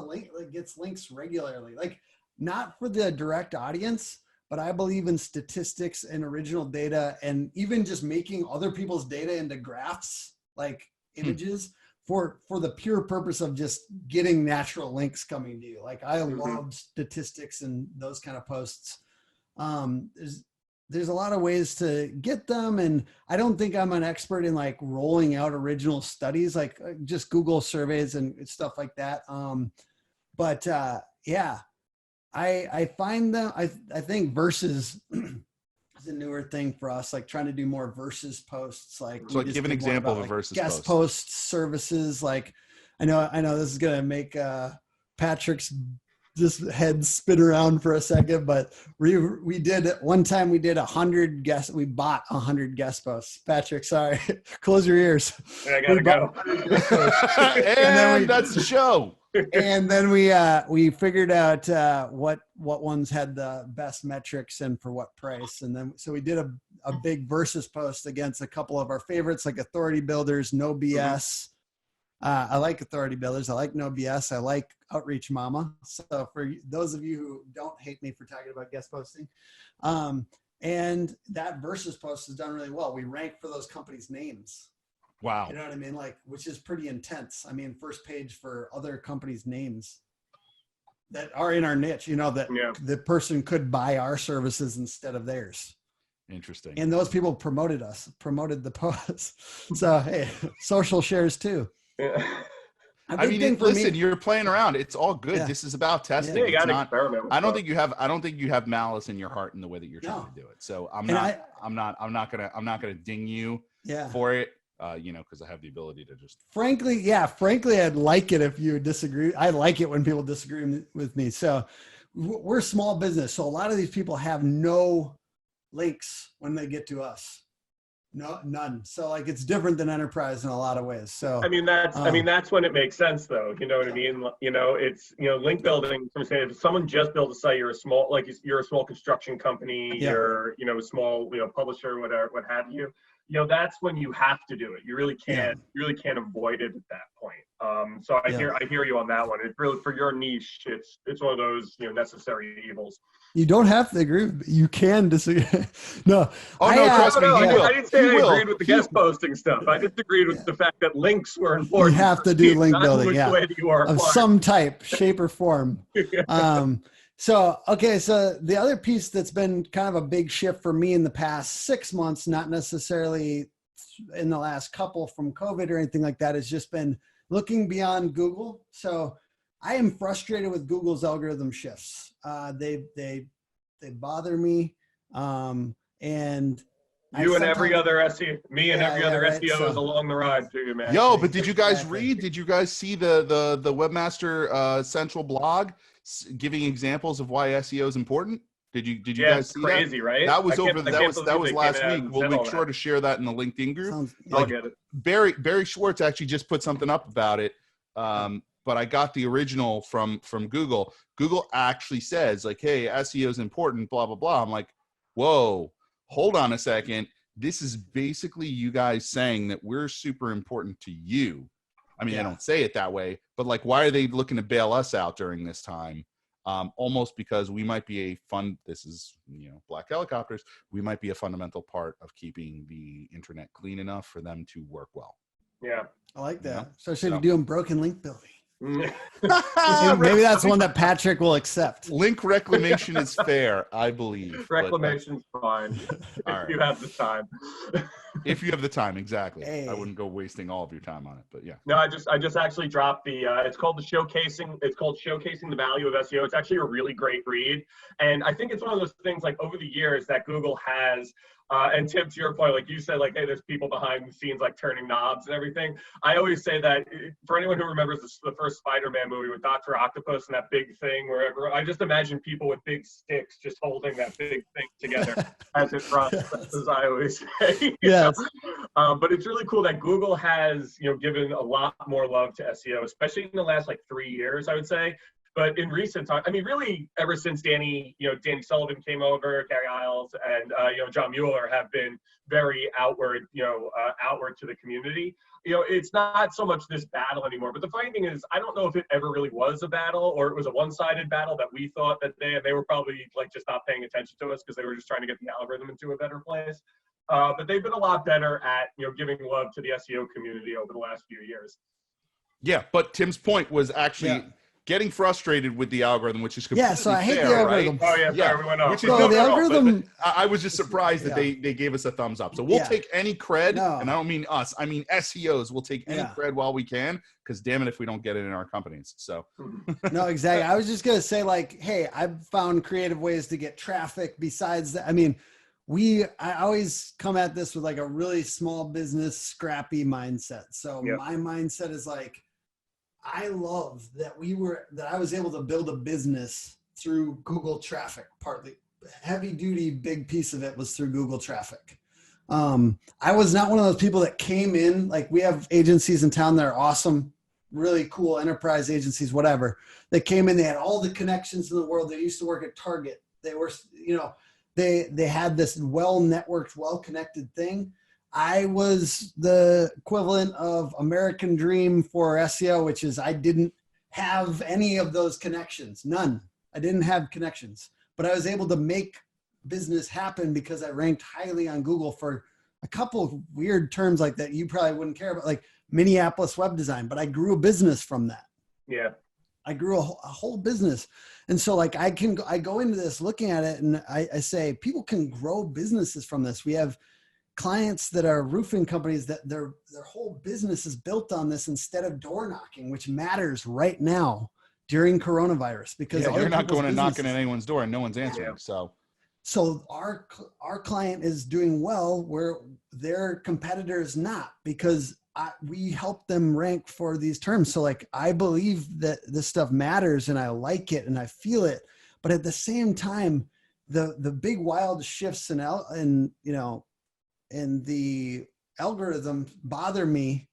[SPEAKER 2] links regularly, like not for the direct audience, but I believe in statistics and original data, and even just making other people's data into graphs, like images, for the pure purpose of just getting natural links coming to you. Like I love statistics and those kind of posts. There's a lot of ways to get them, and I don't think I'm an expert in like rolling out original studies, like just Google surveys and stuff like that. I find them, I think versus is a newer thing for us, like trying to do more versus posts.
[SPEAKER 1] So give an example of a versus
[SPEAKER 2] guest
[SPEAKER 1] post.
[SPEAKER 2] Post services. Like I know this is going to make Patrick's just head spin around for a second, but we did one time, we did 100 guests. We bought 100 guest posts. Patrick, sorry, close your ears.
[SPEAKER 3] I gotta go.
[SPEAKER 1] and that's the show.
[SPEAKER 2] And then we figured out what ones had the best metrics and for what price. And then so we did a big versus post against a couple of our favorites, like Authority Builders, No BS. I like Authority Builders. I like No BS. I like Outreach Mama. So for those of you who don't hate me for talking about guest posting, and that versus post has done really well. We rank for those companies' names.
[SPEAKER 1] Wow.
[SPEAKER 2] You know what I mean? Like, which is pretty intense. I mean, first page for other companies' names that are in our niche, you know, that the person could buy our services instead of theirs.
[SPEAKER 1] Interesting.
[SPEAKER 2] And those people promoted the post. So, hey, social shares too.
[SPEAKER 3] Yeah.
[SPEAKER 1] I mean, listen, you're playing around. It's all good.
[SPEAKER 2] Yeah.
[SPEAKER 1] This is about testing.
[SPEAKER 3] Yeah, you
[SPEAKER 1] It's
[SPEAKER 3] gotta
[SPEAKER 1] not.
[SPEAKER 3] experiment with
[SPEAKER 1] I don't
[SPEAKER 3] stuff.
[SPEAKER 1] think you have malice in your heart in the way that you're trying to do it. So I'm not gonna ding you for it. You know, because I have the ability to just.
[SPEAKER 2] Frankly, I'd like it if you disagree. I like it when people disagree with me. So we're small business. So a lot of these people have no links when they get to us. No, none. So like it's different than enterprise in a lot of ways. So
[SPEAKER 3] I mean that's when it makes sense though. You know what I mean? You know, it's link building. From saying if someone just built a site, you're a small construction company, you're a small publisher, whatever, what have you. You know, that's when you have to do it. You really can't avoid it at that point. So I hear you on that one. It really, for your niche, it's one of those necessary evils.
[SPEAKER 2] You don't have to agree with me. You can disagree. No.
[SPEAKER 1] Trust me, he will.
[SPEAKER 3] I didn't say I agreed with the guest posting stuff. I just agreed with the fact that links were important.
[SPEAKER 2] You have to do link building, of some type, shape, or form. So the other piece that's been kind of a big shift for me in the past 6 months, not necessarily in the last couple from COVID or anything like that, has just been looking beyond Google. So I am frustrated with Google's algorithm shifts. They bother me. And
[SPEAKER 3] you and every other SEO, me and every other SEO is along the ride too, man.
[SPEAKER 1] Yo, but did you guys read? Did you guys see the Webmaster Central blog giving examples of why SEO is important? Did you guys see
[SPEAKER 3] crazy,
[SPEAKER 1] that?
[SPEAKER 3] Right?
[SPEAKER 1] That was last week. We'll make sure to share that in the LinkedIn group.
[SPEAKER 3] I'll get it.
[SPEAKER 1] Barry Schwartz actually just put something up about it. But I got the original from Google. Google actually says like, hey, SEO is important, blah, blah, blah. I'm like, whoa, hold on a second. This is basically you guys saying that we're super important to you. I mean, I don't say it that way, but like, why are they looking to bail us out during this time? Almost because we might be this is, Black Helicopters. We might be a fundamental part of keeping the internet clean enough for them to work well.
[SPEAKER 3] Yeah.
[SPEAKER 2] I like that. Especially if you're doing broken link building.
[SPEAKER 1] Maybe
[SPEAKER 2] that's one that Patrick will accept.
[SPEAKER 1] Link reclamation is fair, I believe.
[SPEAKER 3] Reclamation's fine if you have the time.
[SPEAKER 1] If you have the time, exactly.
[SPEAKER 2] Hey.
[SPEAKER 1] I wouldn't go wasting all of your time on it, but yeah.
[SPEAKER 3] No, I just actually dropped the. It's called Showcasing the Value of SEO. It's actually a really great read, and I think it's one of those things like over the years that Google has. And Tim, to your point, like you said, like, hey, there's people behind the scenes, like turning knobs and everything. I always say that for anyone who remembers the first Spider-Man movie with Dr. Octopus and that big thing wherever, I just imagine people with big sticks just holding that big thing together as it runs, as I always say.
[SPEAKER 2] Yes.
[SPEAKER 3] But it's really cool that Google has, given a lot more love to SEO, especially in the last like 3 years, I would say. But in recent time, I mean, really, ever since Danny Sullivan came over, Gary Isles, and John Mueller have been very outward to the community. It's not so much this battle anymore. But the funny thing is, I don't know if it ever really was a battle or it was a one-sided battle that we thought that they were probably like just not paying attention to us because they were just trying to get the algorithm into a better place. But they've been a lot better at giving love to the SEO community over the last few years.
[SPEAKER 1] Yeah, but Tim's point was actually. Getting frustrated with the algorithm, which is completely
[SPEAKER 2] so I hate
[SPEAKER 1] fair,
[SPEAKER 2] the algorithm.
[SPEAKER 3] Right? Oh yeah, sorry, we went off.
[SPEAKER 2] The algorithm.
[SPEAKER 1] But I was just surprised that they gave us a thumbs up. So we'll take any cred, and I don't mean us. I mean SEOs. We'll take any cred while we can, because damn it if we don't get it in our companies. So.
[SPEAKER 2] No, exactly. I was just gonna say like, hey, I've found creative ways to get traffic besides that. I mean, I always come at this with like a really small business, scrappy mindset. So my mindset is like. I love that I was able to build a business through Google traffic, partly heavy duty, big piece of it was through Google traffic. I was not one of those people that came in, like we have agencies in town that are awesome, really cool enterprise agencies, whatever. They came in, they had all the connections in the world. They used to work at Target. They were, they had this well-networked, well-connected thing. I was the equivalent of American Dream for SEO, which is I didn't have any of those connections, none. I didn't have connections, but I was able to make business happen because I ranked highly on Google for a couple of weird terms like that you probably wouldn't care about, like Minneapolis web design, but I grew a business from that.
[SPEAKER 3] Yeah.
[SPEAKER 2] I grew a whole business. And so like I go into this looking at it and I say, people can grow businesses from this. We have clients that are roofing companies that their whole business is built on this instead of door knocking, which matters right now during coronavirus, because
[SPEAKER 1] you're not going and knocking at anyone's door and no one's answering.
[SPEAKER 2] Yeah. So our client is doing well where their competitor is not, because we help them rank for these terms. So like, I believe that this stuff matters and I like it and I feel it, but at the same time, the big wild shifts in the algorithm bother me.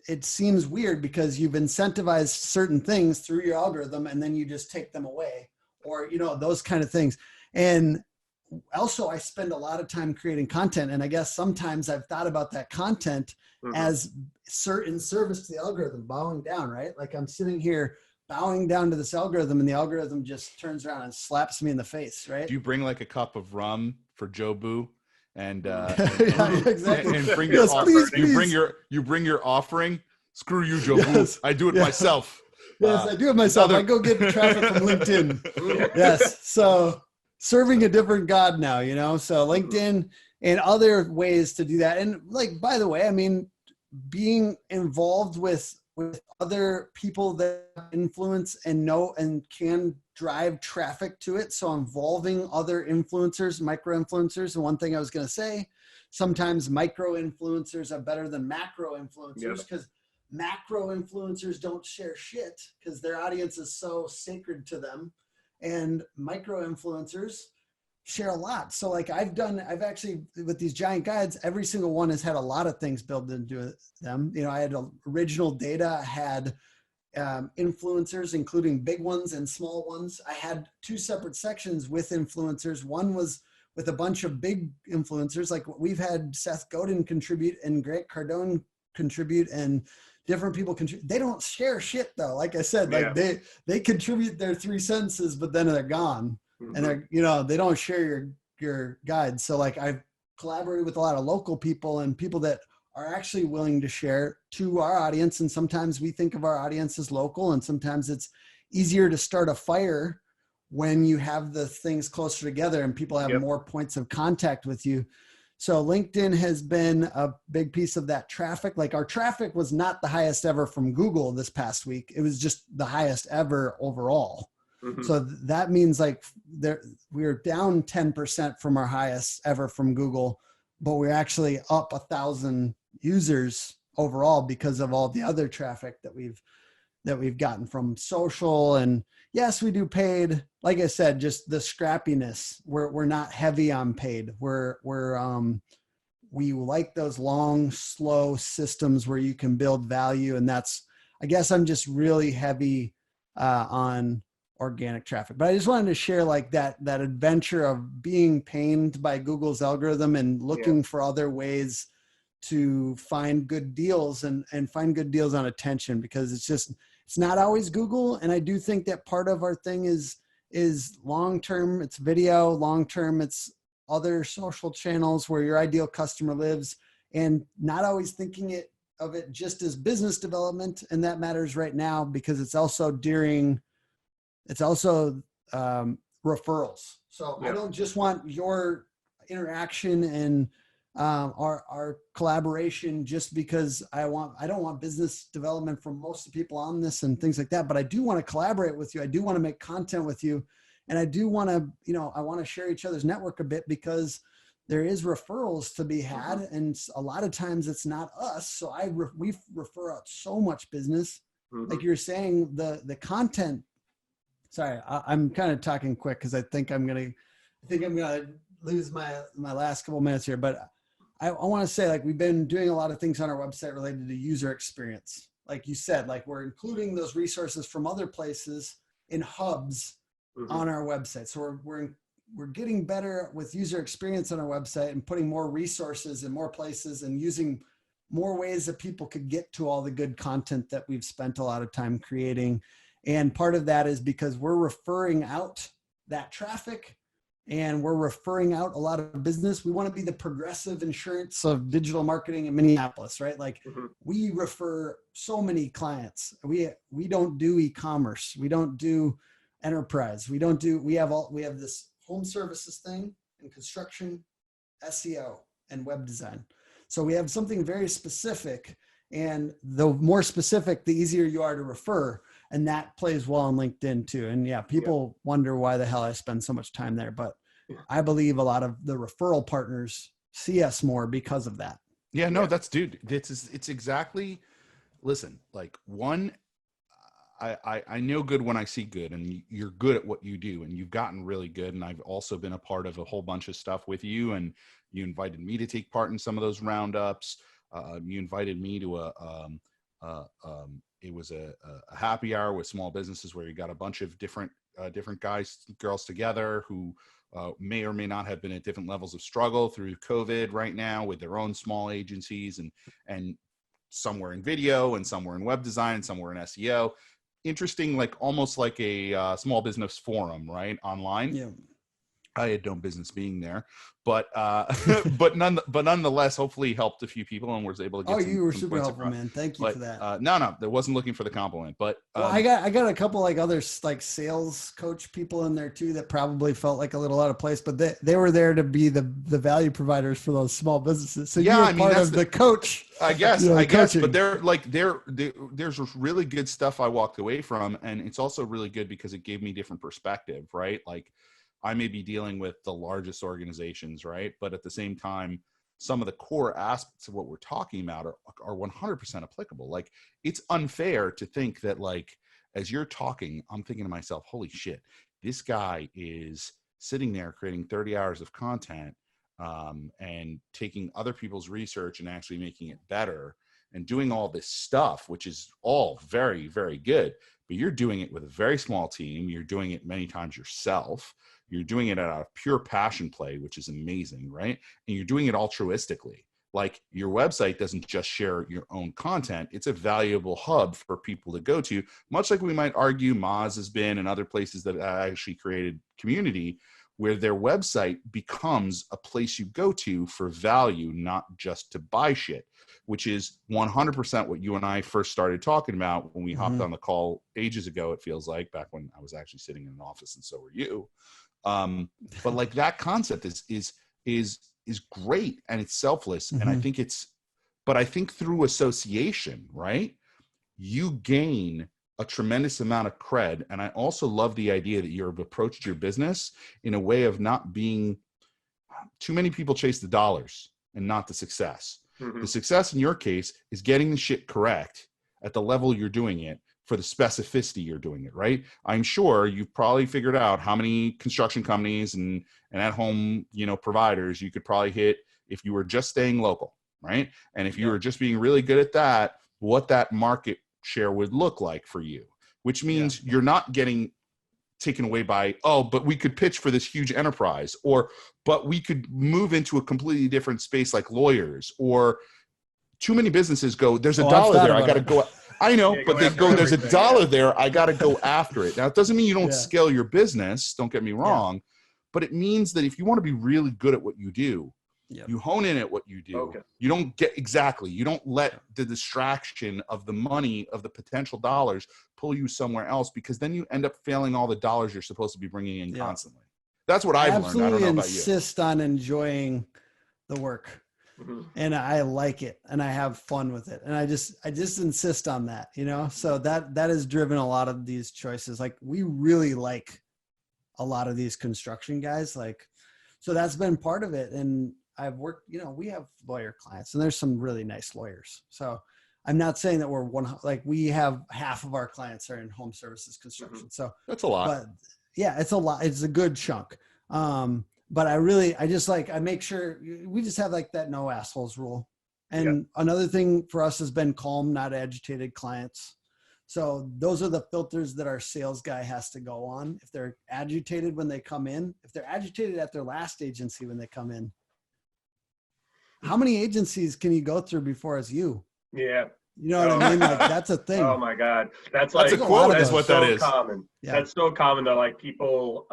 [SPEAKER 2] It seems weird because you've incentivized certain things through your algorithm and then you just take them away, or, those kind of things. And also I spend a lot of time creating content. And I guess sometimes I've thought about that content as certain service to the algorithm, bowing down, right? Like I'm sitting here bowing down to this algorithm and the algorithm just turns around and slaps me in the face, right?
[SPEAKER 1] Do you bring like a cup of rum for Joe Boo? And,
[SPEAKER 2] exactly.
[SPEAKER 1] And bring your please. You bring your offering. Screw you, Joe Boo. I do it myself.
[SPEAKER 2] Yes, I do it myself. I go get traffic from LinkedIn. Yes. So serving a different God now, so LinkedIn and other ways to do that. And like, by the way, I mean, being involved with other people that influence and know and can drive traffic to it. So involving other influencers, micro influencers. And one thing I was going to say, sometimes micro influencers are better than macro influencers, because macro influencers don't share shit because their audience is so sacred to them. And micro influencers share a lot. So like I've actually, with these giant guides, every single one has had a lot of things built into them. I had original data, I had influencers, including big ones and small ones. I had 2 separate sections with influencers. One was with a bunch of big influencers. Like we've had Seth Godin contribute and Grant Cardone contribute and different people contribute. They don't share shit though. Like I said, like they contribute their 3 sentences, but then they're gone. And they're, they don't share your guides. So like I've collaborated with a lot of local people and people that are actually willing to share to our audience. And sometimes we think of our audience as local, and sometimes it's easier to start a fire when you have the things closer together and people have more points of contact with you. So LinkedIn has been a big piece of that traffic. Like our traffic was not the highest ever from Google this past week. It was just the highest ever overall. So that means like we are down 10% from our highest ever from Google, but we're actually up 1,000 users overall because of all the other traffic that we've gotten from social. And yes, we do paid. Like I said, just the scrappiness. We're not heavy on paid. We like those long, slow systems where you can build value, and I guess I'm just really heavy on organic traffic. But I just wanted to share like that adventure of being pained by Google's algorithm and looking for other ways to find good deals and find good deals on attention, because it's not always Google. And I do think that part of our thing is long-term, it's video, long-term, it's other social channels where your ideal customer lives, and not always thinking of it just as business development. And that matters right now because it's also referrals. So I don't just want your interaction and our collaboration just because I don't want business development from most of the people on this and things like that, but I do want to collaborate with you. I do want to make content with you. And I do want to, I want to share each other's network a bit, because there is referrals to be had. And a lot of times it's not us. So we refer out so much business. Like you're saying, the content. Sorry, I'm kind of talking quick because I think I'm gonna lose my last couple minutes here. But I want to say, like, we've been doing a lot of things on our website related to user experience. Like you said, like we're including those resources from other places in hubs on our website. So we're getting better with user experience on our website and putting more resources in more places and using more ways that people could get to all the good content that we've spent a lot of time creating. And part of that is because we're referring out that traffic and we're referring out a lot of business. We want to be the Progressive Insurance of digital marketing in Minneapolis, right? Like we refer so many clients. We don't do e-commerce. We don't do enterprise. We have this home services thing and construction, SEO, and web design. So we have something very specific, and the more specific, the easier you are to refer. And that plays well on LinkedIn too. And yeah, people wonder why the hell I spend so much time there, but I believe a lot of the referral partners see us more because of that.
[SPEAKER 1] Yeah, no, that's dude. It's exactly, listen, like I know good when I see good, and you're good at what you do, and you've gotten really good. And I've also been a part of a whole bunch of stuff with you, and you invited me to take part in some of those roundups. You invited me to it was a happy hour with small businesses where you got a bunch of different guys, girls together who may or may not have been at different levels of struggle through COVID right now with their own small agencies, and some were in video and some were in web design and some were in SEO. Interesting, like almost like a small business forum, right? Online.
[SPEAKER 2] Yeah.
[SPEAKER 1] I had no business being there, but but nonetheless, hopefully helped a few people and was able to get
[SPEAKER 2] you were super helpful, man. Thank you for that.
[SPEAKER 1] No, I wasn't looking for the compliment, but
[SPEAKER 2] I got a couple like other like sales coach people in there too that probably felt like a little out of place, but they were there to be the value providers for those small businesses. So yeah, you're part of the coach.
[SPEAKER 1] I guess, but there's really good stuff I walked away from, and it's also really good because it gave me different perspective, right? Like, I may be dealing with the largest organizations, right? But at the same time, some of the core aspects of what we're talking about are 100% applicable. Like, it's unfair to think that, like, as you're talking, I'm thinking to myself, holy shit, this guy is sitting there creating 30 hours of content and taking other people's research and actually making it better and doing all this stuff, which is all very, very good. But you're doing it with a very small team. You're doing it many times yourself. You're doing it out of pure passion play, which is amazing, right? And you're doing it altruistically. Like, your website doesn't just share your own content. It's a valuable hub for people to go to, much like we might argue Moz has been and other places that actually created community, where their website becomes a place you go to for value, not just to buy shit, which is 100% what you and I first started talking about when we hopped on the call ages ago. It feels like back when I was actually sitting in an office, and so were you. But like, that concept is great, and it's selfless. And I think through association, right, you gain a tremendous amount of cred. And I also love the idea that you've approached your business in a way of not being too many people chase the dollars and not the success. The success in your case is getting the shit correct at the level you're doing it, for the specificity you're doing it, right? I'm sure you've probably figured out how many construction companies and at-home, providers you could probably hit if you were just staying local, right? And if you were just being really good at that, what that market share would look like for you, which means you're not getting taken away by, but we could pitch for this huge enterprise, but we could move into a completely different space like lawyers, or too many businesses go, there's a dollar there, I got to go. I know, but they go, there's a dollar there, I got to go after it. Now, it doesn't mean you don't scale your business, don't get me wrong, but it means that if you want to be really good at what you do, you hone in at what you do. You don't let the distraction of the money, of the potential dollars, pull you somewhere else, because then you end up failing all the dollars you're supposed to be bringing in constantly. That's what I've learned. I don't know about you.
[SPEAKER 2] Insist on enjoying the work. And I like it, and I have fun with it, and I just insist on that, so that has driven a lot of these choices. Like, we really like a lot of these construction guys, like, so that's been part of it. And I've worked, we have lawyer clients, and there's some really nice lawyers. So I'm not saying that we have half of our clients are in home services construction. So
[SPEAKER 1] that's a lot.
[SPEAKER 2] But yeah, it's a lot. It's a good chunk. But I make sure we just have like that no assholes rule. And another thing for us has been calm, not agitated clients. So those are the filters that our sales guy has to go on. If they're agitated when they come in, if they're agitated at their last agency when they come in, how many agencies can you go through before it's you?
[SPEAKER 3] Yeah.
[SPEAKER 2] You know what I mean? Like that's a thing.
[SPEAKER 3] Oh my God. That's
[SPEAKER 1] a quote is what that is.
[SPEAKER 3] Common.
[SPEAKER 2] Yeah.
[SPEAKER 3] That's so common that like people,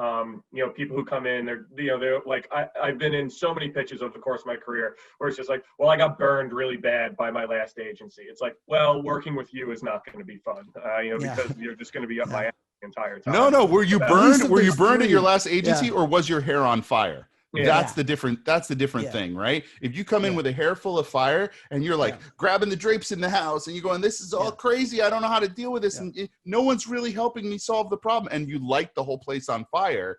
[SPEAKER 3] people who come in, they're like, I've been in so many pitches over the course of my career where it's just like, well, I got burned really bad by my last agency. It's like, well, working with you is not going to be fun, because you're just going to be up my ass the entire time.
[SPEAKER 1] No. Were you burned? Were you burned at your last agency, or was your hair on fire?
[SPEAKER 3] Yeah.
[SPEAKER 1] That's the different thing, right? If you come in with a hair full of fire and you're like grabbing the drapes in the house and you're going, this is all crazy, I don't know how to deal with this, and no one's really helping me solve the problem, and you light the whole place on fire.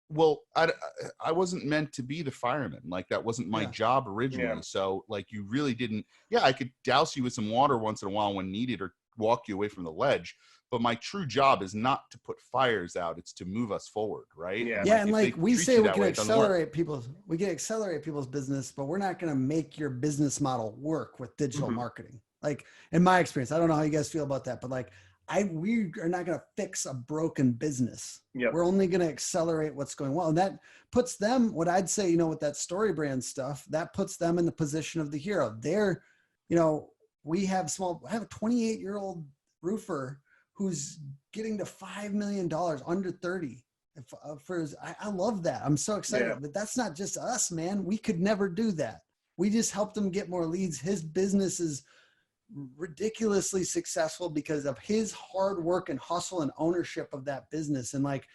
[SPEAKER 1] Well, I wasn't meant to be the fireman. Like that wasn't my job originally. Yeah. So like you really didn't. Yeah, I could douse you with some water once in a while when needed, or walk you away from the ledge. But my true job is not to put fires out; it's to move us forward, right?
[SPEAKER 2] Yeah, and like we say, we can accelerate people's business, but we're not going to make your business model work with digital marketing. Like in my experience, I don't know how you guys feel about that, but like we are not going to fix a broken business. Yep. We're only going to accelerate what's going well, and that puts them. What I'd say, with that story brand stuff, that puts them in the position of the hero. They're, I have a 28-year-old roofer who's getting to $5 million under 30 I love that. I'm so excited, but that's not just us, man. We could never do that. We just helped him get more leads. His business is ridiculously successful because of his hard work and hustle and ownership of that business. And like,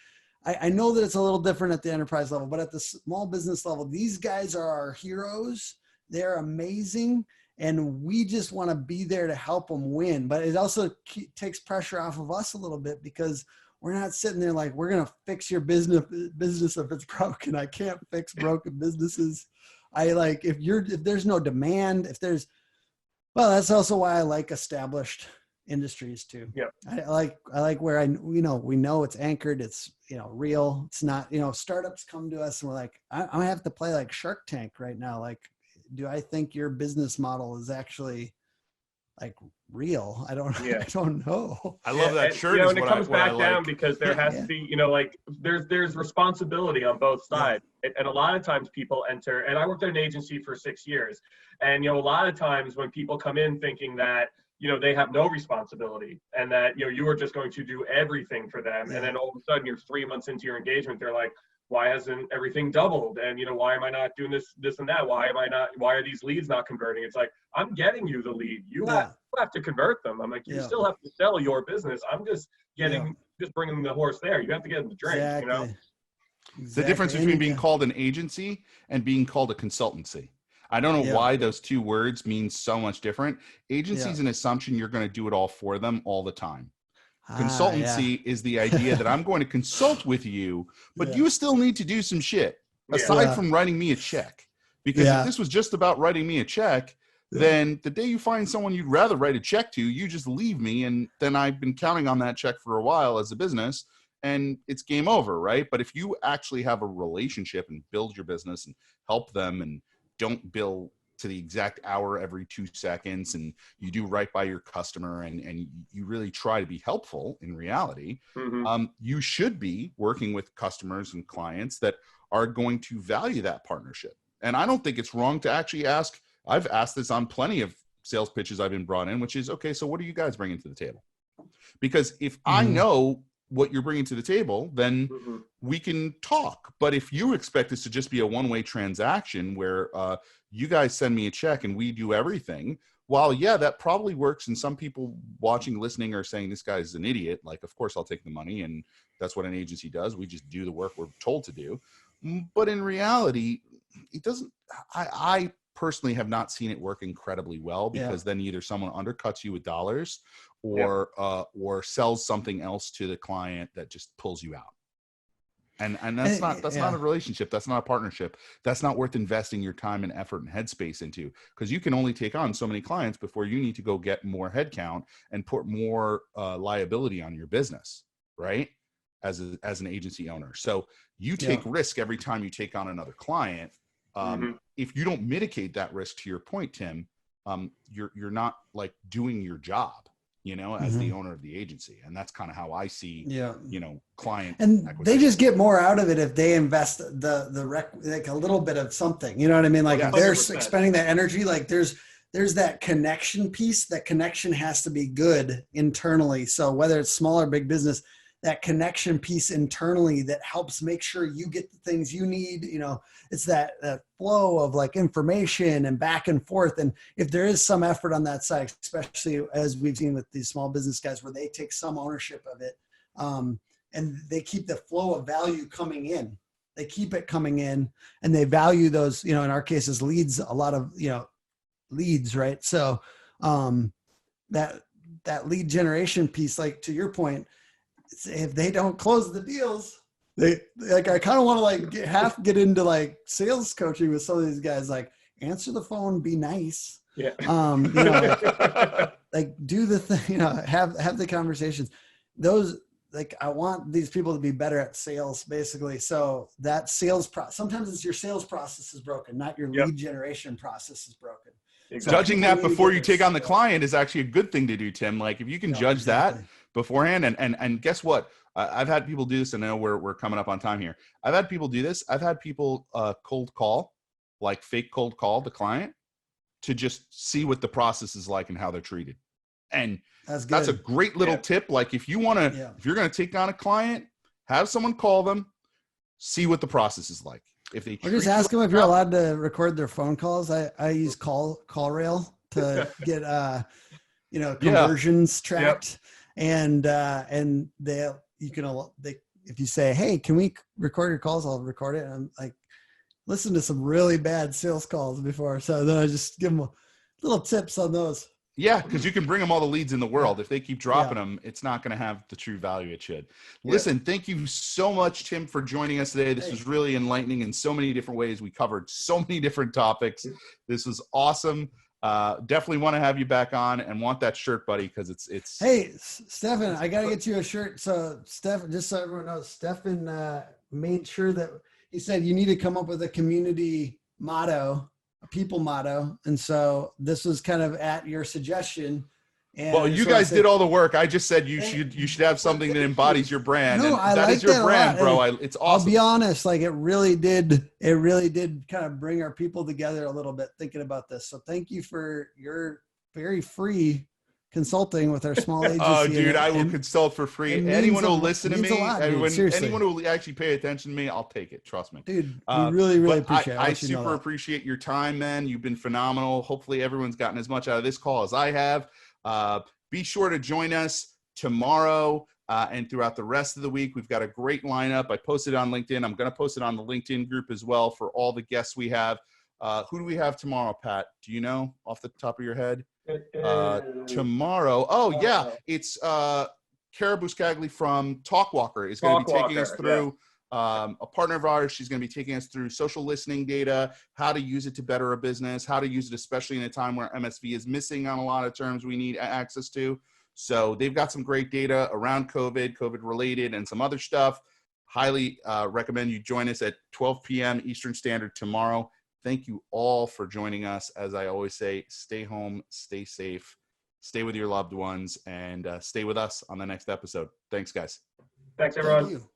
[SPEAKER 2] I know that it's a little different at the enterprise level, but at the small business level, these guys are our heroes. They're amazing. And we just want to be there to help them win. But it also takes pressure off of us a little bit because we're not sitting there like, we're going to fix your business if it's broken. I can't fix broken businesses. If there's no demand, that's also why I like established industries too. Yeah. I like where we know it's anchored. It's, real. It's not, startups come to us and we're like, I have to play like Shark Tank right now. Like, do I think your business model is actually like real? I don't know.
[SPEAKER 1] I love that shirt.
[SPEAKER 3] And it comes back down because there has to be, there's responsibility on both sides. Yeah. And a lot of times people enter, and I worked at an agency for 6 years. And, a lot of times when people come in thinking that, they have no responsibility and that, you are just going to do everything for them. Yeah. And then all of a sudden you're 3 months into your engagement, they're like, why hasn't everything doubled? And, why am I not doing this and that? Why are these leads not converting? It's like, I'm getting you the lead. You have to convert them. I'm like, you still have to sell your business. I'm just just bringing the horse there. You have to get them the drink,
[SPEAKER 2] Exactly.
[SPEAKER 1] The difference between being called an agency and being called a consultancy. I don't know why those two words mean so much different. Agency is an assumption you're going to do it all for them all the time. Consultancy is the idea that I'm going to consult with you, but you still need to do some shit aside from writing me a check. Because if this was just about writing me a check, then the day you find someone you'd rather write a check to, you just leave me. And then I've been counting on that check for a while as a business and it's game over, right? But if you actually have a relationship and build your business and help them and don't bill to the exact hour every 2 seconds, and you do right by your customer and you really try to be helpful in reality, you should be working with customers and clients that are going to value that partnership. And I don't think it's wrong to actually ask. I've asked this on plenty of sales pitches I've been brought in, which is, okay, so what are you guys bringing to the table? Because if I know what you're bringing to the table, then we can talk. But if you expect this to just be a one-way transaction where you guys send me a check and we do everything, while that probably works, and some people watching, listening are saying this guy's an idiot, like, of course I'll take the money, and that's what an agency does. We just do the work we're told to do. But in reality, it doesn't. I personally have not seen it work incredibly well, because then either someone undercuts you with dollars or sells something else to the client that just pulls you out. And that's not a relationship. That's not a partnership. That's not worth investing your time and effort and headspace into, because you can only take on so many clients before you need to go get more headcount and put more liability on your business, right? As an agency owner. So you take risk every time you take on another client. If you don't mitigate that risk, to your point, Tim, you're not like doing your job, as the owner of the agency. And that's kind of how I see, client.
[SPEAKER 2] And they just get more out of it if they invest like a little bit of something, you know what I mean? Like if they're expending that energy, like there's there's that connection piece. That connection has to be good internally. So whether it's small or big business, that connection piece internally that helps make sure you get the things you need. You know, it's that flow of like information and back and forth. And if there is some effort on that side, especially as we've seen with these small business guys where they take some ownership of it, and they keep the flow of value coming in, they keep it coming in, and they value those, you know, in our cases, leads, a lot of, you know, leads, right? So that lead generation piece, like to your point, if they don't close the deals, they like, I kind of want to like get into like sales coaching with some of these guys, like answer the phone, be nice.
[SPEAKER 3] Yeah.
[SPEAKER 2] You know, like do the thing, you know, have the conversations. Those, like, I want these people to be better at sales, basically. So that sales sometimes it's your sales process is broken, not your lead generation process is broken.
[SPEAKER 1] Exactly. Judging that before you take on the client is actually a good thing to do, Tim. Like if you can judge that beforehand, and guess what? I've had people do this, and I know we're coming up on time here. I've had people do this. I've had people cold call, like fake cold call the client to just see what the process is like and how they're treated. And that's a great little tip. Like if you want to, if you're going to take on a client, have someone call them, see what the process is like. If they
[SPEAKER 2] just ask them if you're allowed to record their phone calls. I use CallRail to get you know, conversions tracked, and if you say, hey, can we record your calls, I'll record it. And I'm like, listen to some really bad sales calls before, so then I just give them little tips on those.
[SPEAKER 1] Yeah, because you can bring them all the leads in the world. If they keep dropping them, it's not going to have the true value it should. Listen, thank you so much, Tim, for joining us today. This was really enlightening in so many different ways. We covered so many different topics. This was awesome. Definitely want to have you back on, and want that shirt, buddy, because it's.
[SPEAKER 2] Hey, Stefan, I got to get you a shirt. So, Stefan, just so everyone knows, Stefan made sure that he said you need to come up with a community motto, a people motto, and so this was kind of at your suggestion. And
[SPEAKER 1] well, you guys did all the work. I just said you should have something that embodies your brand.
[SPEAKER 2] No,
[SPEAKER 1] and that is your brand, bro. It's awesome.
[SPEAKER 2] I'll be honest, like it really did kind of bring our people together a little bit thinking about this. So thank you for your very free consulting with our small agency.
[SPEAKER 1] Oh, dude, I will consult for free. Anyone who will listen to me, anyone who will actually pay attention to me, I'll take it. Trust me.
[SPEAKER 2] Dude, we really appreciate it.
[SPEAKER 1] I super appreciate your time, man. You've been phenomenal. Hopefully everyone's gotten as much out of this call as I have. Be sure to join us tomorrow and throughout the rest of the week. We've got a great lineup. I posted on LinkedIn. I'm going to post it on the LinkedIn group as well for all the guests we have. Who do we have tomorrow, Pat? Do you know off the top of your head? Tomorrow. Oh, yeah. It's Cara Buscagli from Talkwalker is going to be taking us through a partner of ours. She's going to be taking us through social listening data, how to use it to better a business, how to use it, especially in a time where MSV is missing on a lot of terms we need access to. So they've got some great data around COVID related, and some other stuff. Highly recommend you join us at 12 p.m. Eastern Standard tomorrow. Thank you all for joining us. As I always say, stay home, stay safe, stay with your loved ones, and stay with us on the next episode. Thanks, guys.
[SPEAKER 3] Thanks, everyone.
[SPEAKER 2] Thank you.